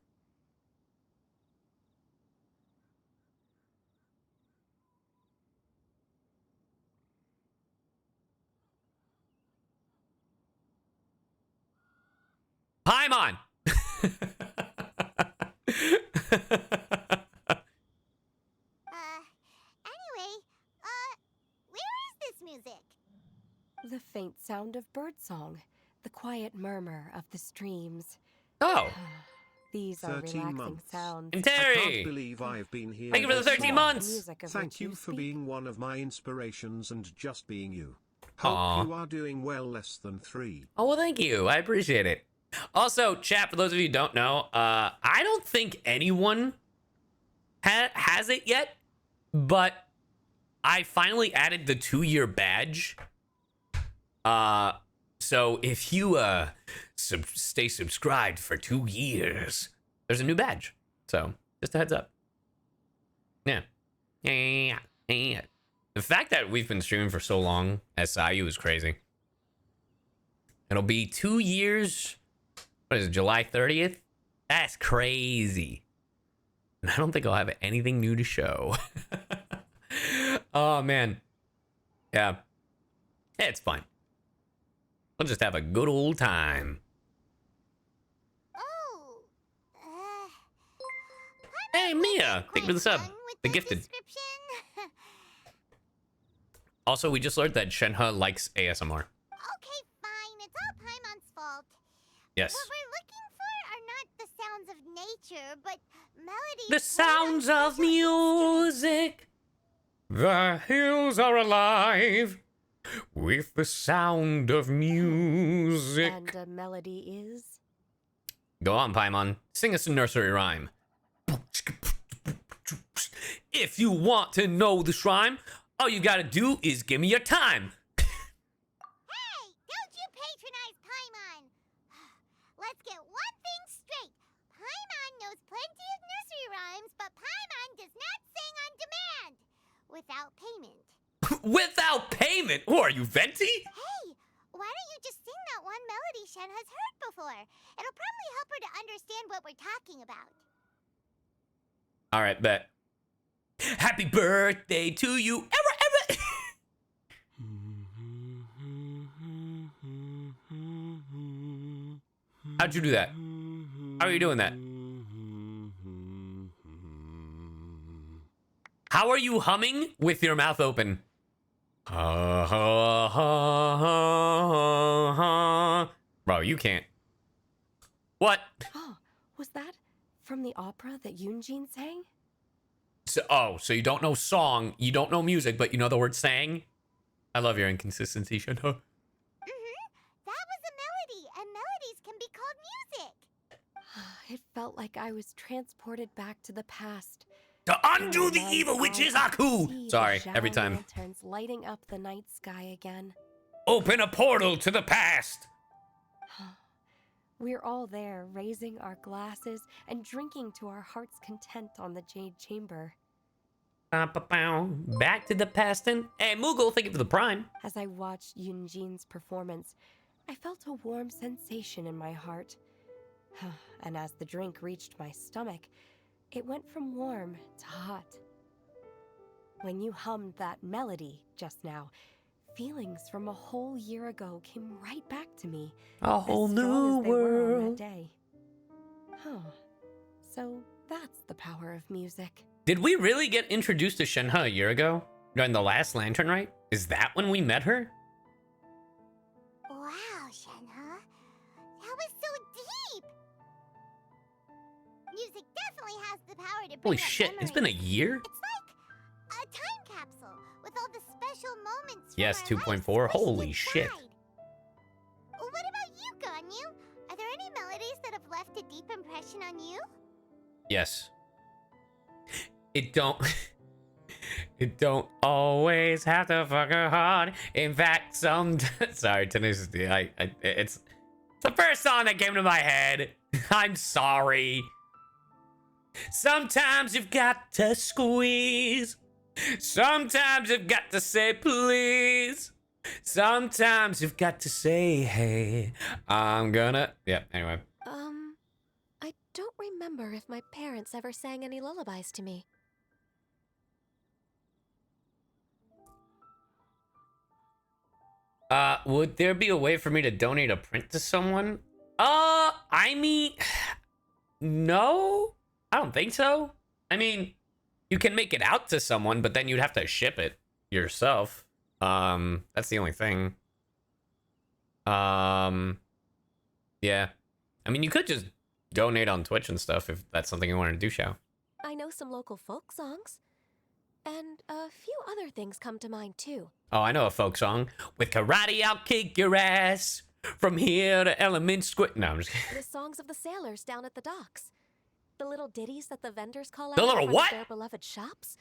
Anyway, where is this music? The faint sound of birdsong, the quiet murmur of the streams. Oh, These are 13 relaxing months. sounds. I Dietary. can't believe I've been here. Thank you for the this 13 long. months. Music of Thank which you for speak. being one of my inspirations and just being you. Hope Aw. you are doing well, less than 3. Oh, well, thank you. I appreciate it. Also, chat, for those of you who don't know, I don't think anyone has it yet, but I finally added the 2-year badge. So if you stay subscribed for 2 years, there's a new badge. So just a heads up. Yeah. The fact that we've been streaming for so long as CyYu is crazy. It'll be 2 years. What is it, July 30th? That's crazy. And I don't think I'll have anything new to show. Oh, man. Yeah. It's fine. We'll just have a good old time. Oh, Hey, Mia. Thank you for the sub. done with The the gifted. description. Also, we just learned that Shenhe likes ASMR. Okay, fine. It's all Paimon's fault. Yes. What we're looking for are not the sounds of nature, but melodies. The sounds of music. The hills are alive with the sound of music. And a melody is? Go on, Paimon. Sing us a nursery rhyme. If you want to know this rhyme, all you gotta do is give me your time. Hey, don't you patronize Paimon. Let's get one thing straight. Paimon knows plenty of nursery rhymes, but Paimon does not sing on demand. Without payment. Without payment? Who are you, Venti? Hey, why don't you just sing that one melody Shen has heard before? It'll probably help her to understand what we're talking about. All right, bet. Happy birthday to you, ever. How'd you do that? How are you doing that? How are you humming with your mouth open? Ha ha ha ha ha. Bro, you can't. What? Oh, was that from the opera that Yunjin sang? So you don't know song, you don't know music, but you know the word sang? I love your inconsistency, Shenhe. That was a melody, and melodies can be called music. It felt like I was transported back to the past. To undo the And evil I witches, could Aku! see the Sorry, every Zhao time. lanterns lighting up the night sky again. Open a portal to the past! We're all there, raising our glasses and drinking to our heart's content on the Jade Chamber. Back to the past and... Hey, Moogle, thank you for the prime. As I watched Yunjin's performance, I felt a warm sensation in my heart. And as the drink reached my stomach, it went from warm to hot. When you hummed that melody just now, feelings from a whole year ago came right back to me. A whole as new strong as they were on that world. day. So that's the power of music. Did we really get introduced to Shenhe a year ago? During the last Lantern Rite? Is that when we met her? Wow, Shenhe. That was so deep. Music definitely has the power to bring Holy up shit, it's been a memories. year? It's like a time capsule with all the special moments. Yes, from our 2.4. lives Holy squished shit. inside. What about you, Ganyu? Are there any melodies that have left a deep impression on you? Yes. It don't... It don't always have to fucking hard. In fact, sorry, Tenacity. It's the first song that came to my head. I'm sorry. Sometimes you've got to squeeze. Sometimes you've got to say please. Sometimes you've got to say hey. I'm gonna... Yeah, anyway. I don't remember if my parents ever sang any lullabies to me. Would there be a way for me to donate a print to someone? I mean, know. I don't think so. I mean, you can make it out to someone, but then you'd have to ship it yourself. That's the only thing. Yeah. I mean, you could just donate on Twitch and stuff if that's something you want to do, Shao. I know some local folk songs. And a few other things come to mind, too. Oh, I know a folk song. With karate, I'll kick your ass. From here to Element Square. No, I'm just kidding. The songs of the sailors down at the docks. The little ditties that the vendors call out The in little front what? of their beloved shops.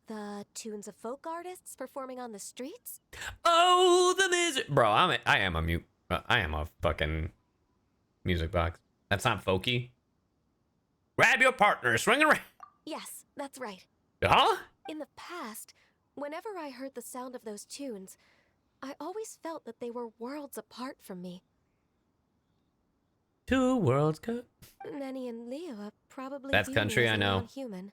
The tunes of folk artists performing on the streets. Oh, the music. Bro, I am a mute. I am a fucking music box. That's not folky. Grab your partner, swing around. Yes, that's right. Huh? In the past, whenever I heard the sound of those tunes, I always felt that they were worlds apart from me. Two worlds cut. Nenny and Liyue probably That's view me country, as I a know. non-human.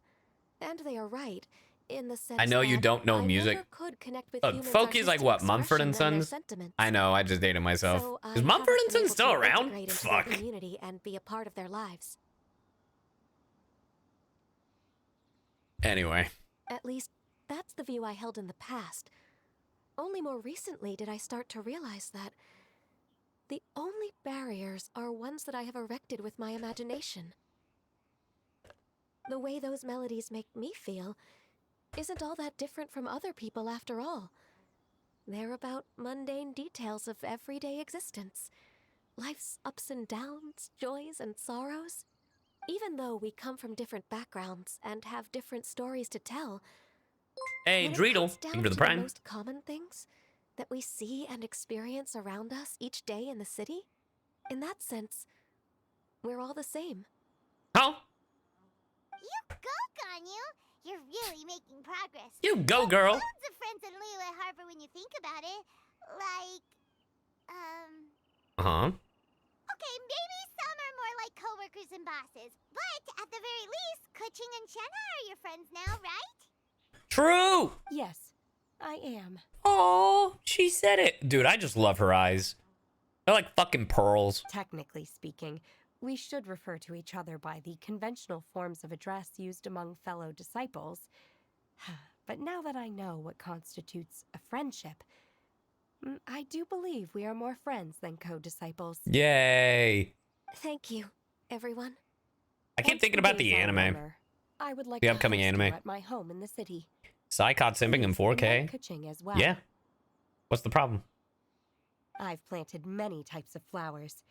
And they are right, in the sense I know you that don't know I music. never could connect with Look, humans' folk is like artistic what, Mumford and expression their Sons? sentiments. I know, I just dated myself. So I Is Mumford haven't and been Sons able still to around? integrate into Fuck. their community and be a part of their lives. Anyway. At least, that's the view I held in the past. Only more recently did I start to realize that the only barriers are ones that I have erected with my imagination. The way those melodies make me feel isn't all that different from other people after all. They're about mundane details of everyday existence. Life's ups and downs, joys and sorrows. Even though we come from different backgrounds and have different stories to tell, Hey, when it Dreidel. comes Thank you down for the to prime. most common things that we see and experience around us each day in the city, in that sense, we're all the same. Huh? You go, Ganyu! You're really making progress. You go, girl. Loads of friends in Liyue Harbor when you think about it. Like, Uh-huh. okay, maybe some are more like coworkers and bosses, but at the very least, Guizhong and Shenhe are your friends now, right? True. Yes, I am. Oh, she said it. Dude, I just love her eyes. They're like fucking pearls. Technically speaking, we should refer to each other by the conventional forms of address used among fellow disciples. But now that I know what constitutes a friendship, I do believe we are more friends than co-disciples. Yay. Thank you, everyone. I keep thinking about the anime. I would like The to upcoming host you anime. at my home in the city. Psy caught simping in 4K. Invite Guizhong as well. Yeah. What's the problem? I've planted many types of flowers.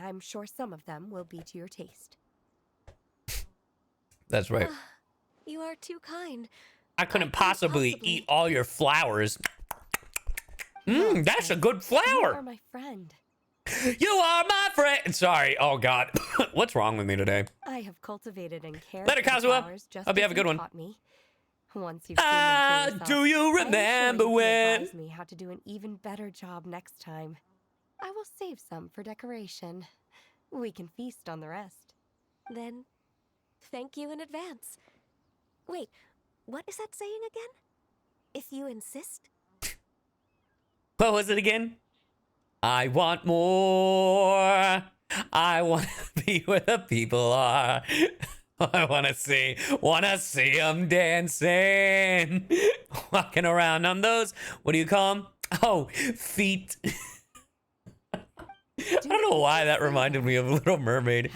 I'm sure some of them will be to your taste. That's right. You are too kind. I couldn't can't possibly eat all your flowers. That's a good You flower. are my friend. You are my friend. Sorry. Oh, God. What's wrong with me today? I have cultivated and cared Later, for the Kazuha. flowers just Hope you as have a good one. taught me. Once you've seen them for yourself, Do you I am sure remember you can when? advise me how to do an even better job next time. I will save some for decoration. We can feast on the rest. Then, thank you in advance. Wait, what is that saying again? If you insist? What was it again? I want more. I want to be where the people are. I want to see them dancing. Walking around on those, what do you call them? Oh, feet. I don't know why that reminded me of Little Mermaid.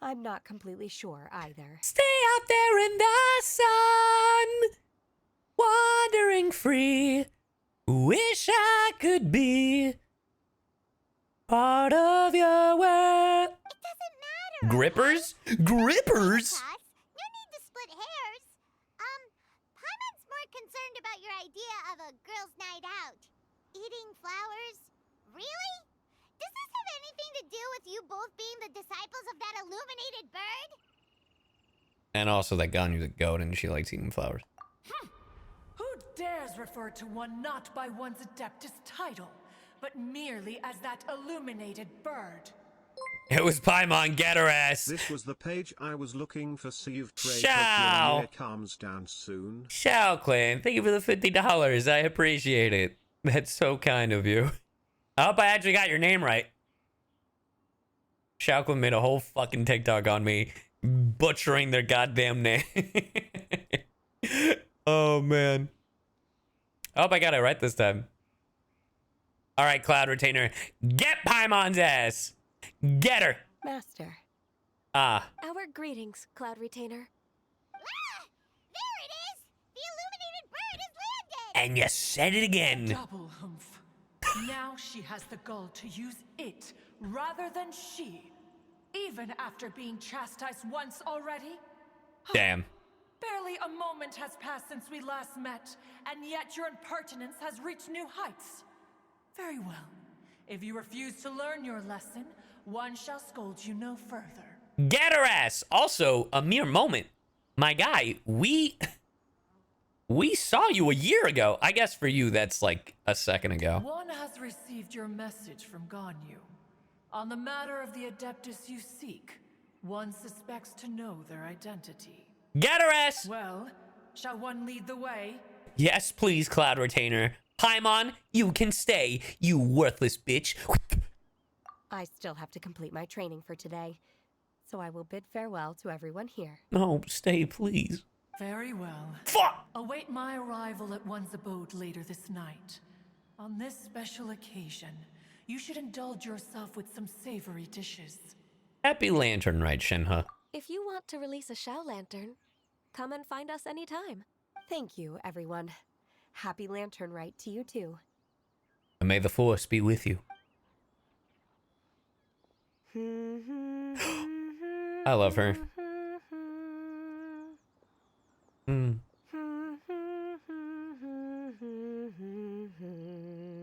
I'm not completely sure either. Stay out there in the sun, wandering free. Wish I could be part of your world. It doesn't matter. Grippers? Grippers? Boss, no need to split hairs. Paimon's more concerned about your idea of a girls' night out. Eating flowers? Really? Does this have anything to do with you both being the disciples of that illuminated bird? And also that Ganyu's a goat and she likes eating flowers. Who dares refer to one not by one's Adeptus title, but merely as that illuminated bird? It was Paimon, get her ass. This was the page I was looking for. CyYuVtuber. Ciao. Hope your year calms down soon. Shao Clan, thank you for the $50. I appreciate it. That's so kind of you. I hope I actually got your name right. Shaoquin made a whole fucking TikTok on me butchering their goddamn name. Oh, man. I hope I got it right this time. All right, Cloud Retainer. Get Paimon's ass. Get her. Master. Ah. Our greetings, Cloud Retainer. Ah! There it is! The illuminated bird has landed! And you said it again. Double humph. Now she has the gall to use it rather than she. Even after being chastised once already? Damn. Barely a moment has passed since we last met, and yet your impertinence has reached new heights. Very well. If you refuse to learn your lesson, one shall scold you no further. Get her ass. Also, a mere moment. My guy, we saw you a year ago. I guess for you, that's like a second ago. One has received your message from Ganyu. On the matter of the Adeptus you seek, one suspects to know their identity. Get her ass. Well, shall one lead the way? Yes, please, Cloud Retainer. Paimon, you can stay, you worthless bitch. I still have to complete my training for today, so I will bid farewell to everyone here. No, stay, please. Very well. Fuck! Await my arrival at one's abode later this night. On this special occasion, you should indulge yourself with some savory dishes. Happy Lantern Rite, Shenhe. If you want to release a Shao Lantern, come and find us anytime. Thank you, everyone. Happy Lantern Rite to you too. And may the Force be with you. I love her.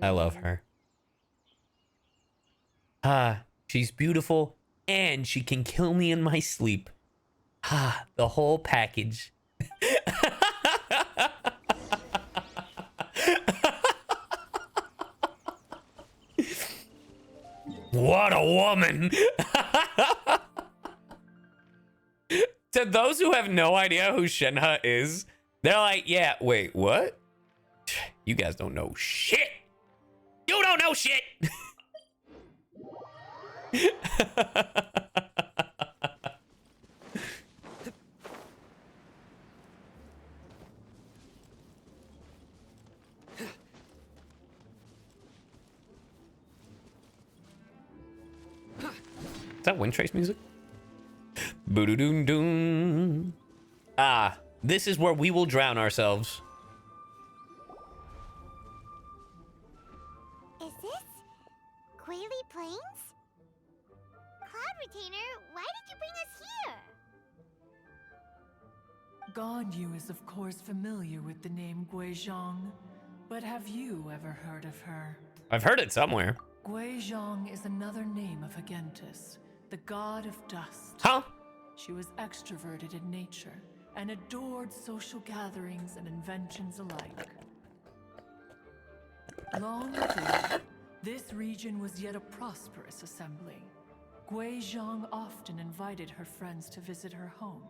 I love her. She's beautiful and she can kill me in my sleep. The whole package. What a woman. To those who have no idea who Shenhe is, they're like, yeah, wait, what? You guys don't know shit. You don't know shit. Is that Wind Trace music? Boo-doo-doon-doon. This is where we will drown ourselves. Is this Quarreling Plains? Cloud Retainer, why did you bring us here? Ganyu is of course familiar with the name Guizhong, but have you ever heard of her? I've heard it somewhere. Guizhong is another name of Agentis, the god of dust. Huh? She was extroverted in nature and adored social gatherings and inventions alike. Long ago, this region was yet a prosperous assembly. Guizhong often invited her friends to visit her home,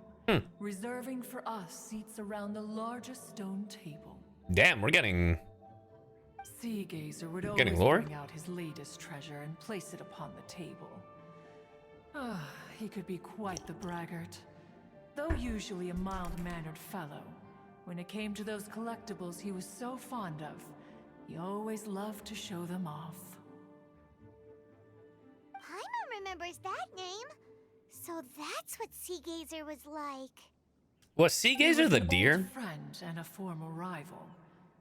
reserving for us seats around the largest stone table. Damn, we're getting... Sea Gazer would Getting always lore? bring out his latest treasure and place it upon the table. He could be quite the braggart. Though usually a mild-mannered fellow, when it came to those collectibles he was so fond of, he always loved to show them off. Paimon remembers that name. So that's what Sea Gazer was like. Was Sea He Gazer was the an old deer? friend and a former rival.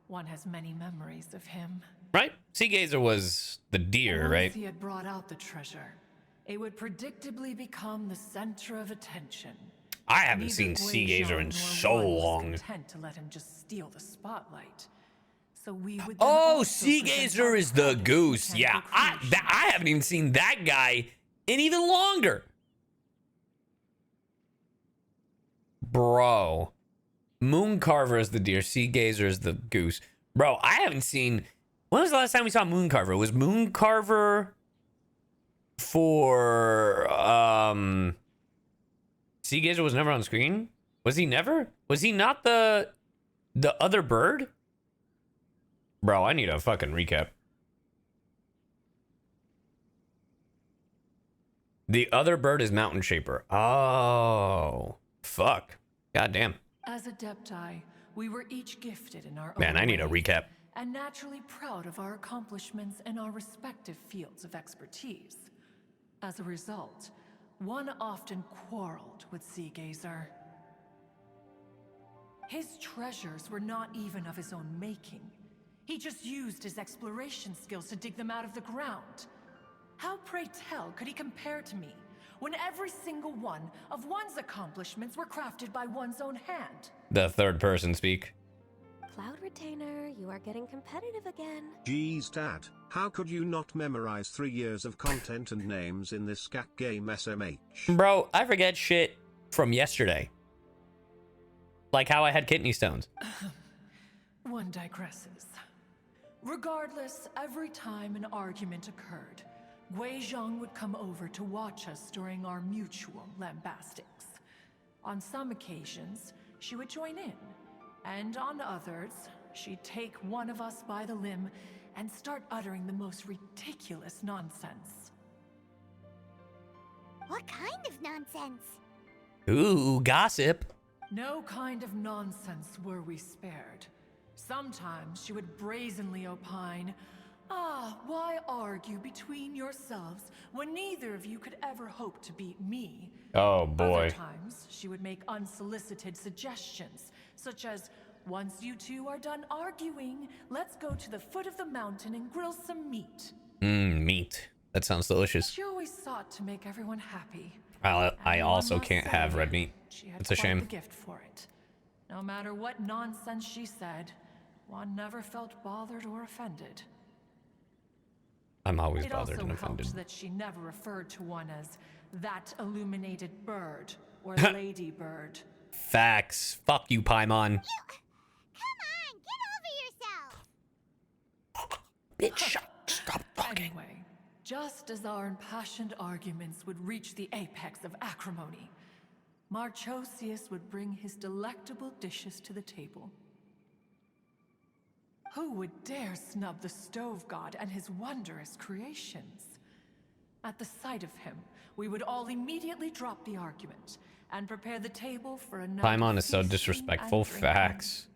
One has many memories of him. Right? Sea Gazer was the deer, Once right? he had brought out the treasure, it would predictably become the center of attention. I haven't Neither seen Sea Gazer Guizhong in nor so one was long. content to let him just steal the spotlight. So we would then Oh, also Sea present Gazer our is the proudest goose. Yeah, mechanical I creation. haven't even seen that guy in even longer. Bro. Mooncarver is the deer. Sea Gazer is the goose. Bro, I haven't seen... When was the last time we saw Mooncarver? Was Mooncarver for... Sea Gazer was never on screen? Was he never? Was he not the other bird? Bro, I need a fucking recap. The other bird is Mountain Shaper. Oh, fuck. Goddamn. As Adepti, we were each gifted in our Man, own I need a ways, recap. and naturally proud of our accomplishments in our respective fields of expertise. As a result, one often quarreled with Sea Gazer. His treasures were not even of his own making. He just used his exploration skills to dig them out of the ground. How, pray tell, could he compare to me, when every single one of one's accomplishments were crafted by one's own hand? The third person speak. Cloud Retainer, you are getting competitive again. Geez, Dad, how could you not memorize 3 years of content and names in this scat game SMH? Bro, I forget shit from yesterday. Like how I had kidney stones. One digresses. Regardless, every time an argument occurred, Guizhong would come over to watch us during our mutual lambastics. On some occasions, she would join in, and on others, she'd take one of us by the limb and start uttering the most ridiculous nonsense. What kind of nonsense? Ooh, gossip. No kind of nonsense were we spared. Sometimes she would brazenly opine, why argue between yourselves when neither of you could ever hope to beat me? Oh boy. Other times, she would make unsolicited suggestions, such as, once you two are done arguing, let's go to the foot of the mountain and grill some meat. Meat. That sounds delicious. She always sought to make everyone happy. I And also one must can't have say, red meat. she had It's a quite shame. the gift for it. No matter what nonsense she said, one never felt bothered or offended. I'm always It bothered also and offended. helped that she never referred to one as that illuminated bird or lady bird. Facts. Fuck you, Paimon. Come on, get over yourself! Bitch, stop talking. Anyway, just as our impassioned arguments would reach the apex of acrimony, Marchosius would bring his delectable dishes to the table. Who would dare snub the stove god and his wondrous creations? At the sight of him, we would all immediately drop the argument and prepare the table for a night of Paimon is so feasting disrespectful. and drinking. Facts.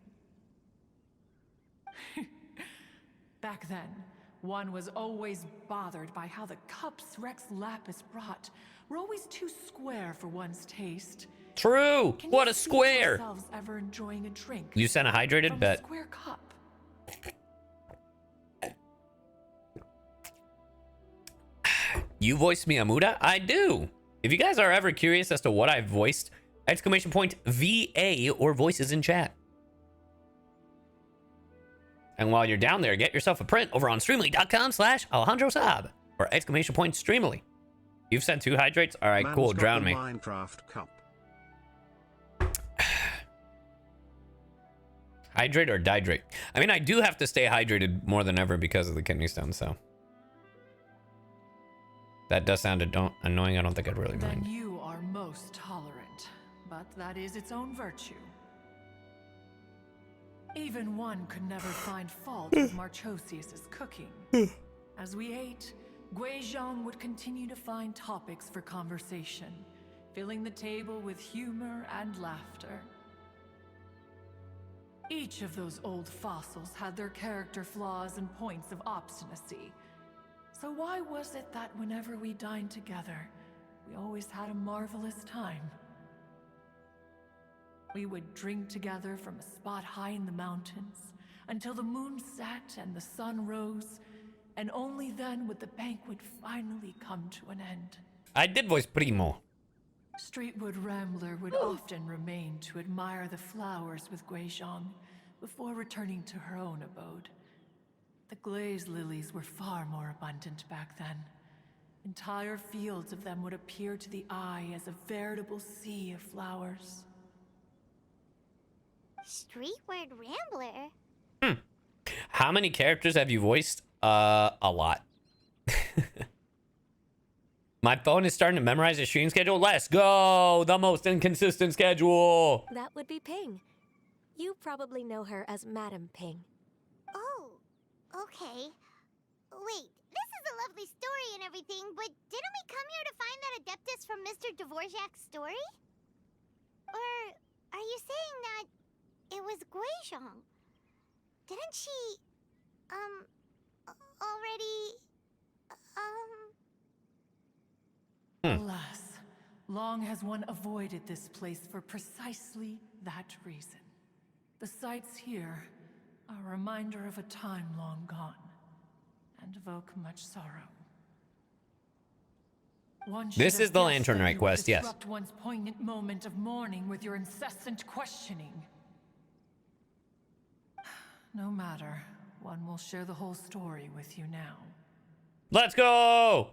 Back then, one was always bothered by how the cups Rex Lapis brought were always too square for one's taste. True. Can What you a see square. yourselves ever enjoying a drink You sent a hydrated from a bet. square cup? You voiced Miyamuda? I do. If you guys are ever curious as to what I've voiced, exclamation point VA or voices in chat. And while you're down there, get yourself a print over on streamly.com/AlejandroSaab or exclamation point Streamily. You've sent 2 hydrates? All right, Man's cool. got Drown the me. Minecraft cup. Hydrate or dihydrate? I mean, I do have to stay hydrated more than ever because of the kidney stone, so. That does sound annoying. I don't think I'd really Then mind. you are most tolerant, but that is its own virtue. Even one could never find fault with Marchosius's cooking. As we ate, Guizhong would continue to find topics for conversation, filling the table with humor and laughter. Each of those old fossils had their character flaws and points of obstinacy. So why was it that whenever we dined together, we always had a marvelous time? We would drink together from a spot high in the mountains until the moon set and the sun rose, and only then would the banquet finally come to an end. I did voice Primo. Streetwood Rambler would often remain to admire the flowers with Guizhong before returning to her own abode. The Glaze Lilies were far more abundant back then. Entire fields of them would appear to the eye as a veritable sea of flowers. Streetward Rambler? How many characters have you voiced? A lot. My phone is starting to memorize the stream schedule. Let's go! The most inconsistent schedule. That would be Ping. You probably know her as Madam Ping. Oh, okay. Wait, this is a lovely story and everything, but didn't we come here to find that Adeptus from Mr. Dvorak's story? Or are you saying that it was Guizhong? Didn't she, already, Alas, long has one avoided this place for precisely that reason. The sights here are a reminder of a time long gone, and evoke much sorrow. One should This have is the guessed Lantern that Rite you would quest, yes. disrupt one's poignant moment of mourning with your incessant questioning. No matter, one will share the whole story with you now. Let's go!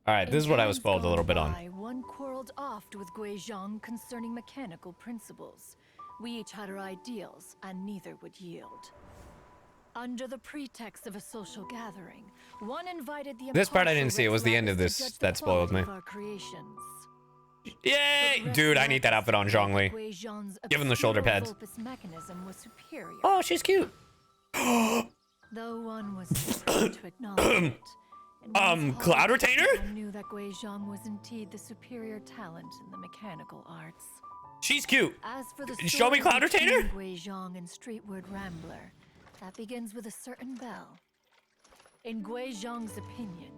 Alright, this is what I was spoiled a little bit on. One quarreled oft with Guizhong concerning mechanical principles. We each had our ideals, and neither would yield. Under the pretext of a social gathering, one invited the This part I didn't impartial see. It was the Rex end of Lapis to this judge the that spoiled me. quality of our creations. Yay! But Dude, Rex I need that Lapis outfit on felt Zhongli. Guizhong's Give him the shoulder obscure pads. Opus mechanism was superior. Oh, she's cute. Though one was afraid to acknowledge it. in one's Cloud heart, Retainer? one knew that Guizhong was indeed the superior talent in the mechanical arts. She's cute. As for the Show me story Cloud Retainer? between Guizhong and Streetward Rambler, that begins with a certain bell. In Guizhong's opinion,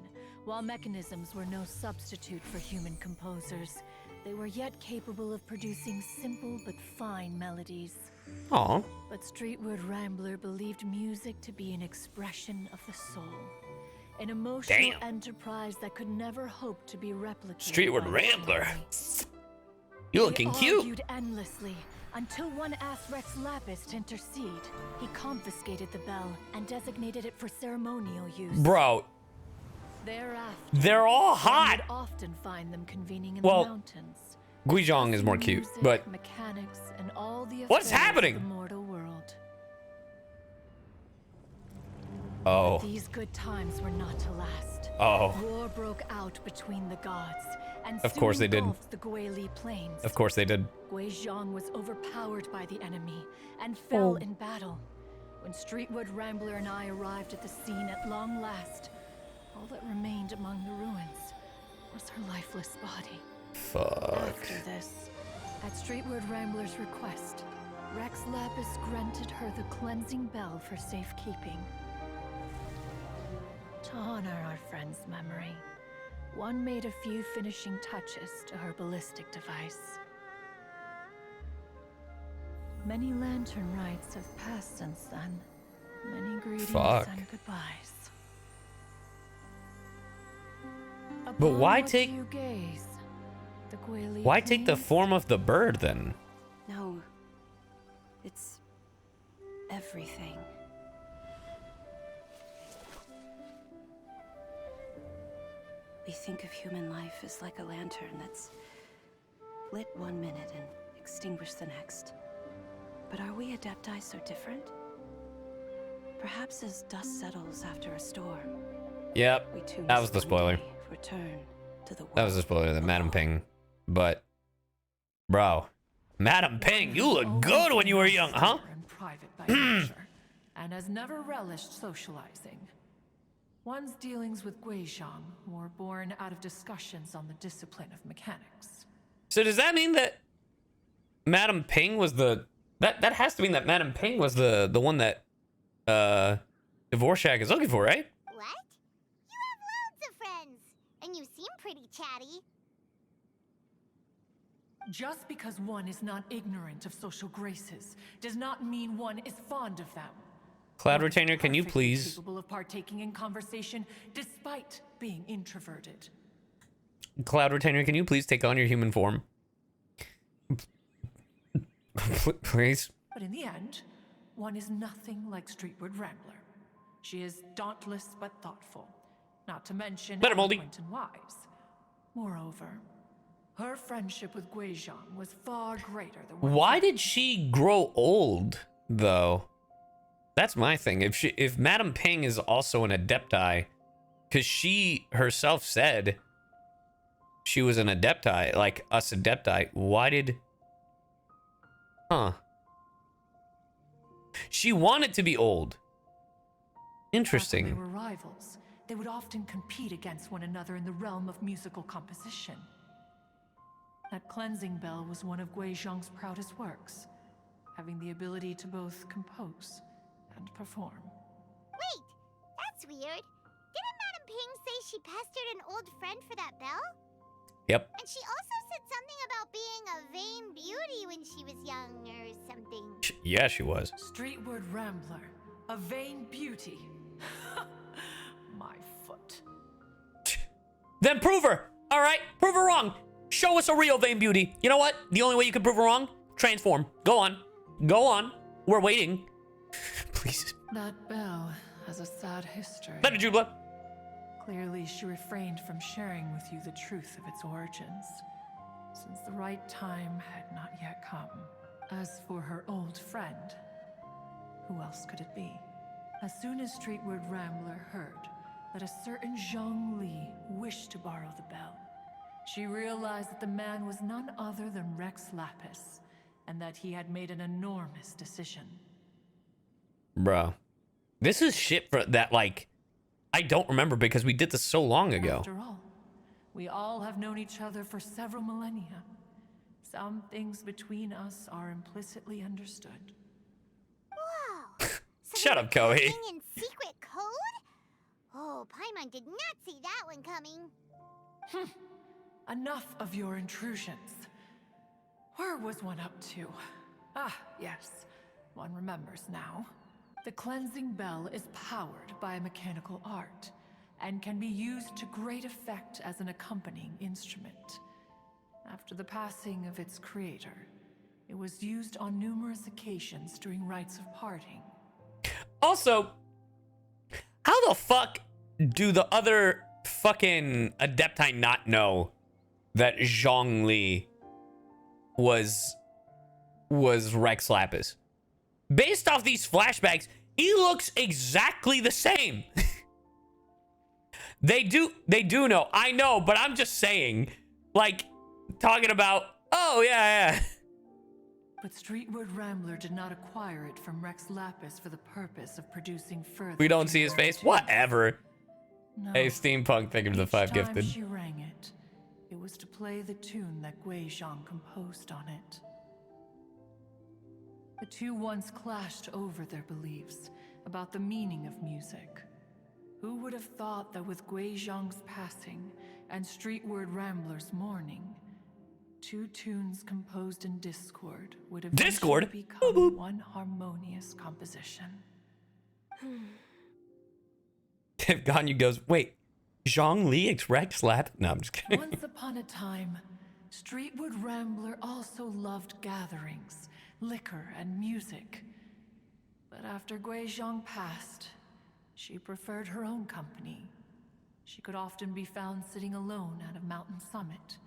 while mechanisms were no substitute for human composers, they were yet capable of producing simple but fine melodies. Aw. But Streetward Rambler believed music to be an expression of the soul, an emotional Damn. enterprise that could never hope to be replicated. Streetward by Rambler. machinery. You looking They cute. argued endlessly until one asked Rex Lapis to intercede. He confiscated the bell and designated it for ceremonial use. Bro, Thereafter, they're all one hot. would often find them convening in Well, the mountains. Guizhong is more discussing cute, music, but mechanics and all the What's affairs of happening? the mortal world. oh, These good times were not to last. oh, War broke out between the gods, and Of course soon they did. engulfed the Guili plains. of course they did. Guizhong was overpowered by the enemy and fell Oh. in battle. When Streetwood Rambler and I arrived at the scene at long last, all that remained among the ruins was her lifeless body. Fuck. After this, at Streetwood Rambler's request, Rex Lapis granted her the cleansing bell for safekeeping. To honor our friend's memory, one made a few finishing touches to her ballistic device. Many lantern rites have passed since then. Many greetings Fuck. and goodbyes. But why Upon what take- you gaze, the Guili Why take the plains? form of the bird then? No. It's everything. We think of human life as like a lantern that's lit one minute and extinguished the next. But are we Adepti so different? Perhaps as dust settles after a storm, Yep, we too that was must the one spoiler. day return to the world. That was the spoiler, the Madam Ping. But, bro, Madam Ping, you look good when you were young, huh? And private by nature, and has never relished socializing. One's dealings with Guizhong were born out of discussions on the discipline of mechanics. So does that mean that Madam Ping was the... That has to mean that Madam Ping was the one that Dvorak is looking for, right? what? You have loads of friends, and you seem pretty chatty. Just because one is not ignorant of social graces does not mean one is fond of them. Cloud One is Retainer, can you perfectly please... capable of partaking in conversation despite being introverted. Cloud Retainer, can you please take on your human form? Please? But in the end, one is nothing like Streetwood Rambler. She is dauntless but thoughtful, not to mention Let her, Moldy. eloquent and wise. Moreover, her friendship with Guizhong was far greater than one's Why own. did she grow old, though? That's my thing. If Madam Ping is also an Adepti, because she herself said she was an Adepti, like us Adepti, why did... Huh. She wanted to be old. Interesting. Back when they were rivals, they would often compete against one another in the realm of musical composition. That cleansing bell was one of Guizhong's proudest works, having the ability to both compose and perform. Wait, that's weird. Didn't Madame Ping say she pestered an old friend for that bell? Yep. And she also said something about being a vain beauty when she was young or something. Yeah, she was. Streetward Rambler, a vain beauty. My foot. Then prove her. All right, prove her wrong. Show us a real vain beauty. You know what? The only way you can prove her wrong? Transform. Go on. Go on. We're waiting. Please. That bell has a sad history. Let it, Jubla. Clearly, she refrained from sharing with you the truth of its origins, since the right time had not yet come. As for her old friend, who else could it be? As soon as Streetward Rambler heard that a certain Zhong Li wished to borrow the bell, she realized that the man was none other than Rex Lapis, and that he had made an enormous decision. Bro, this is shit for that, like, I don't remember because we did this so long ago. After all, we all have known each other for several millennia. Some things between us are implicitly understood. Whoa! Shut up, Kohi. In secret code? Oh, Paimon did not see that one coming. Enough of your intrusions. Where was one up to? Ah, yes. One remembers now. The cleansing bell is powered by a mechanical art, and can be used to great effect as an accompanying instrument. After the passing of its creator, it was used on numerous occasions during rites of parting. Also, how the fuck do the other fucking Adepti not know that Zhong Li was Rex Lapis? Based off these flashbacks, he looks exactly the same. They do know. I know, but I'm just saying, like, talking about, oh, yeah. But Streetward Rambler did not acquire it from Rex Lapis for the purpose of producing further. We don't see his face? Whatever. No. Hey, Steampunk, thank you for the 5 Each time gifted. she rang it, it was to play the tune that Guizhong composed on it. The two once clashed over their beliefs about the meaning of music. Who would have thought that with Guizhong's passing and Streetward Rambler's mourning, two tunes composed in discord would eventually become one harmonious composition? If Ganyu goes, wait, Zhong Li Rex Lapis? No, I'm just kidding. Once upon a time, Streetward Rambler also loved gatherings, liquor, and music. But after Guizhong passed, she preferred her own company. She could often be found sitting alone at a mountain summit,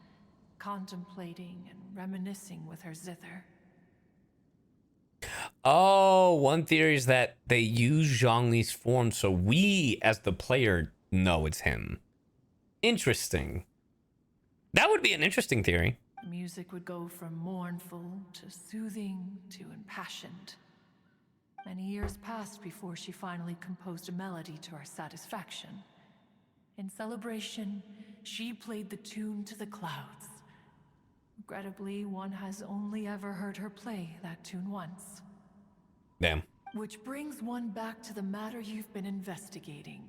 contemplating and reminiscing with her zither. Oh, one theory is that they use Zhong Li's form so we, as the player, know it's him. Interesting. That would be an interesting theory. The music would go from mournful to soothing to impassioned. Many years passed before she finally composed a melody to our satisfaction. In celebration, she played the tune to the clouds. Regrettably, one has only ever heard her play that tune once. Damn. Which brings one back to the matter you've been investigating.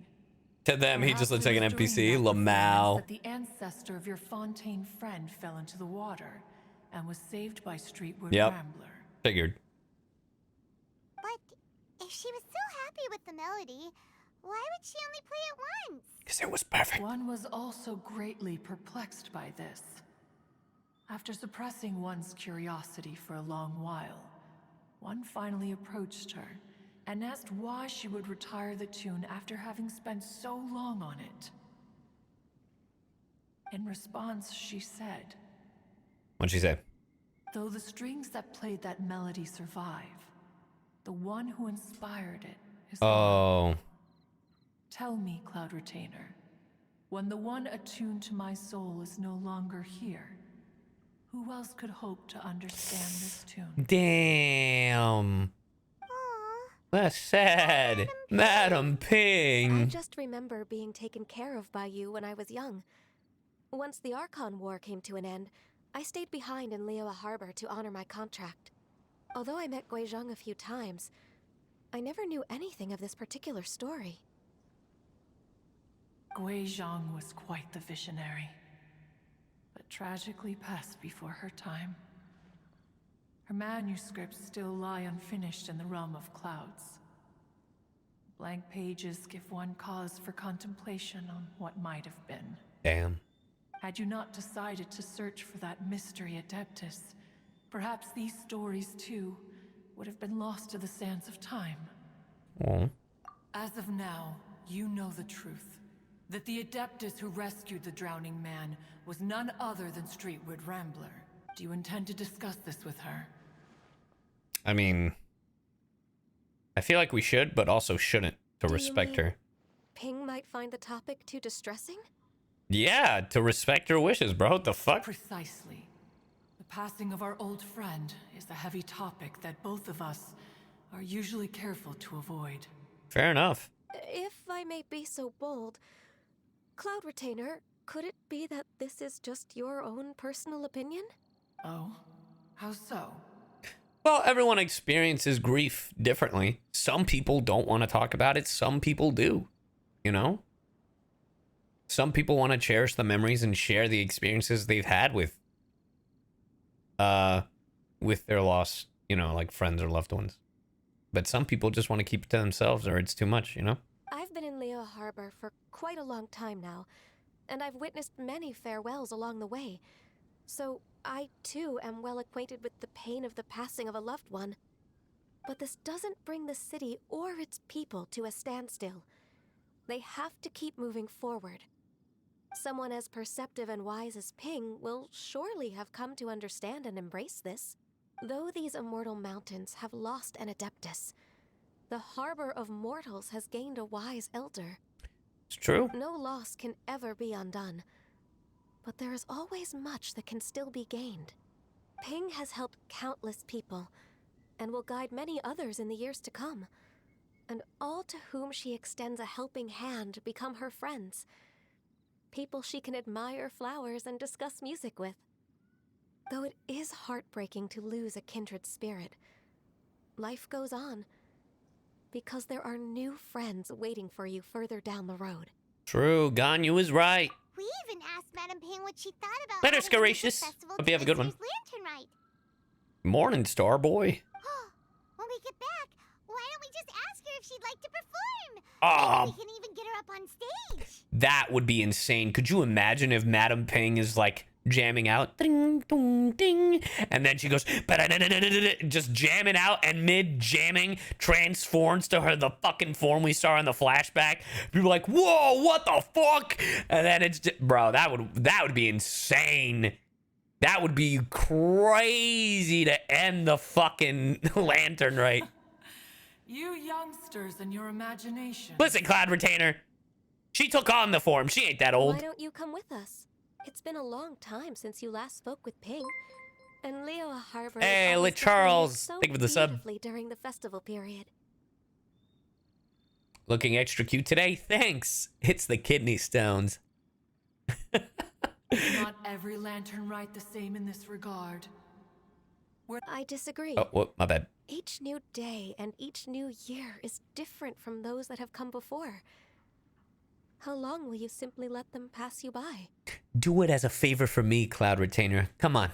To them, he just looks like an Perhaps NPC. it was during that Lamau. that the ancestor of your Fontaine friend fell into the water and was saved by Streetward Rambler. Figured. But if she was so happy with the melody, why would she only play it once? Because it was perfect. One was also greatly perplexed by this. After suppressing one's curiosity for a long while, one finally approached her and asked why she would retire the tune after having spent so long on it. In response, she said, What'd she say? though the strings that played that melody survive, the one who inspired it is gone. Oh. Tell me, Cloud Retainer, when the one attuned to my soul is no longer here, who else could hope to understand this tune? Damn. Aww, That's sad. Madam I Ping. just remember being taken care of by you when I was young. Once the Archon War came to an end, I stayed behind in Liyue Harbor to honor my contract. Although I met Guizhong a few times, I never knew anything of this particular story. Guizhong was quite the visionary, but tragically passed before her time. Her manuscripts still lie unfinished in the realm of clouds. Blank pages give one cause for contemplation on what might have been. Damn. Had you not decided to search for that mystery Adeptus, perhaps these stories too would have been lost to the sands of time. Oh. As of now, you know the truth. That the Adeptus who rescued the drowning man was none other than Streetwood Rambler. Do you intend to discuss this with her? I mean, I feel like we should, but also shouldn't, to Do you respect mean her. Ping might find the topic too distressing? Yeah, to respect her wishes, bro. What the fuck? Precisely. The passing of our old friend is a heavy topic that both of us are usually careful to avoid. Fair enough. If I may be so bold, Cloud Retainer, could it be that this is just your own personal opinion? Oh? How so? Well, everyone experiences grief differently. Some people don't want to talk about it. Some people do, you know? Some people want to cherish the memories and share the experiences they've had with their lost, you know, like friends or loved ones. But some people just want to keep it to themselves, or it's too much, you know? I've been in Liyue Harbor for quite a long time now, and I've witnessed many farewells along the way. So I, too, am well acquainted with the pain of the passing of a loved one. But this doesn't bring the city or its people to a standstill. They have to keep moving forward. Someone as perceptive and wise as Ping will surely have come to understand and embrace this. Though these immortal mountains have lost an Adeptus, the harbor of mortals has gained a wise elder. It's true. No loss can ever be undone, but there is always much that can still be gained. Ping has helped countless people, and will guide many others in the years to come. And all to whom she extends a helping hand become her friends. People she can admire flowers and discuss music with. Though it is heartbreaking to lose a kindred spirit, life goes on, because there are new friends waiting for you further down the road. True, Ganyu is right. We even asked Madame Ping what she thought about Later, adding the Scaracious. festival Hope to you have a good this one. year's Lantern Rite. Morning, Star Boy. When we get back, why don't we just ask her if she'd like to perform? Ah. Maybe we can even get her up on stage. That would be insane. Could you imagine if Madam Ping is like jamming out, ding, dong, ding, and then she goes, just jamming out, and mid jamming transforms to her the fucking form we saw in the flashback. People are like, whoa, what the fuck? And then it's just, bro, that would be insane. That would be crazy to end the fucking lantern, right? You youngsters and your imagination. Listen, Cloud Retainer, she took on the form. She ain't that old. Why don't you come with us? It's been a long time since you last spoke with Ping, and Liyue Harbor. Hey, always Lit Charles, performed so thank you for the sub. beautifully during the festival period. Looking extra cute today. Thanks. It's the kidney stones. Not every lantern rite the same in this regard. I disagree. Oh, whoop, my bad. Each new day and each new year is different from those that have come before. How long will you simply let them pass you by? Do it as a favor for me, Cloud Retainer. Come on.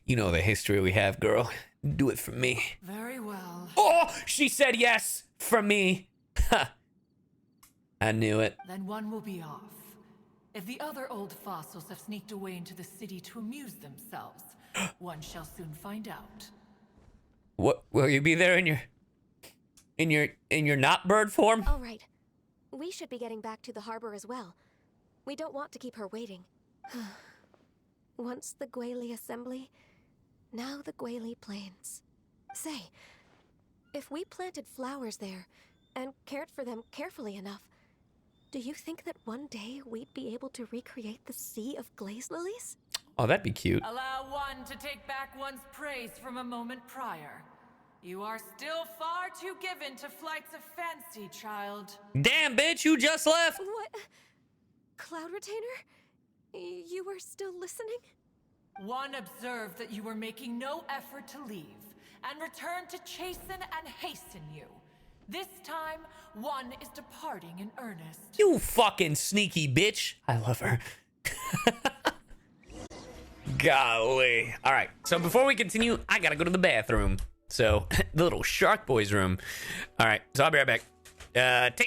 You know the history we have, girl. Do it for me. Very well. Oh, she said yes for me. Ha. I knew it. Then one will be off. If the other old fossils have sneaked away into the city to amuse themselves, one shall soon find out. What will you be there in your not bird form? All right. We should be getting back to the harbor as well. We don't want to keep her waiting. Once the Guili assembly, now the Guili plains. Say, if we planted flowers there and cared for them carefully enough, do you think that one day we'd be able to recreate the sea of Glaze Lilies? Oh, that'd be cute. Allow one to take back one's praise from a moment prior. You are still far too given to flights of fancy, child. Damn, bitch, you just left. What? Cloud Retainer? You were still listening? One observed that you were making no effort to leave, and returned to chasten and hasten you. This time, one is departing in earnest. You fucking sneaky bitch. I love her. Golly. All right, so before we continue, I gotta go to the bathroom. So, the little shark boy's room. All right, so I'll be right back. Take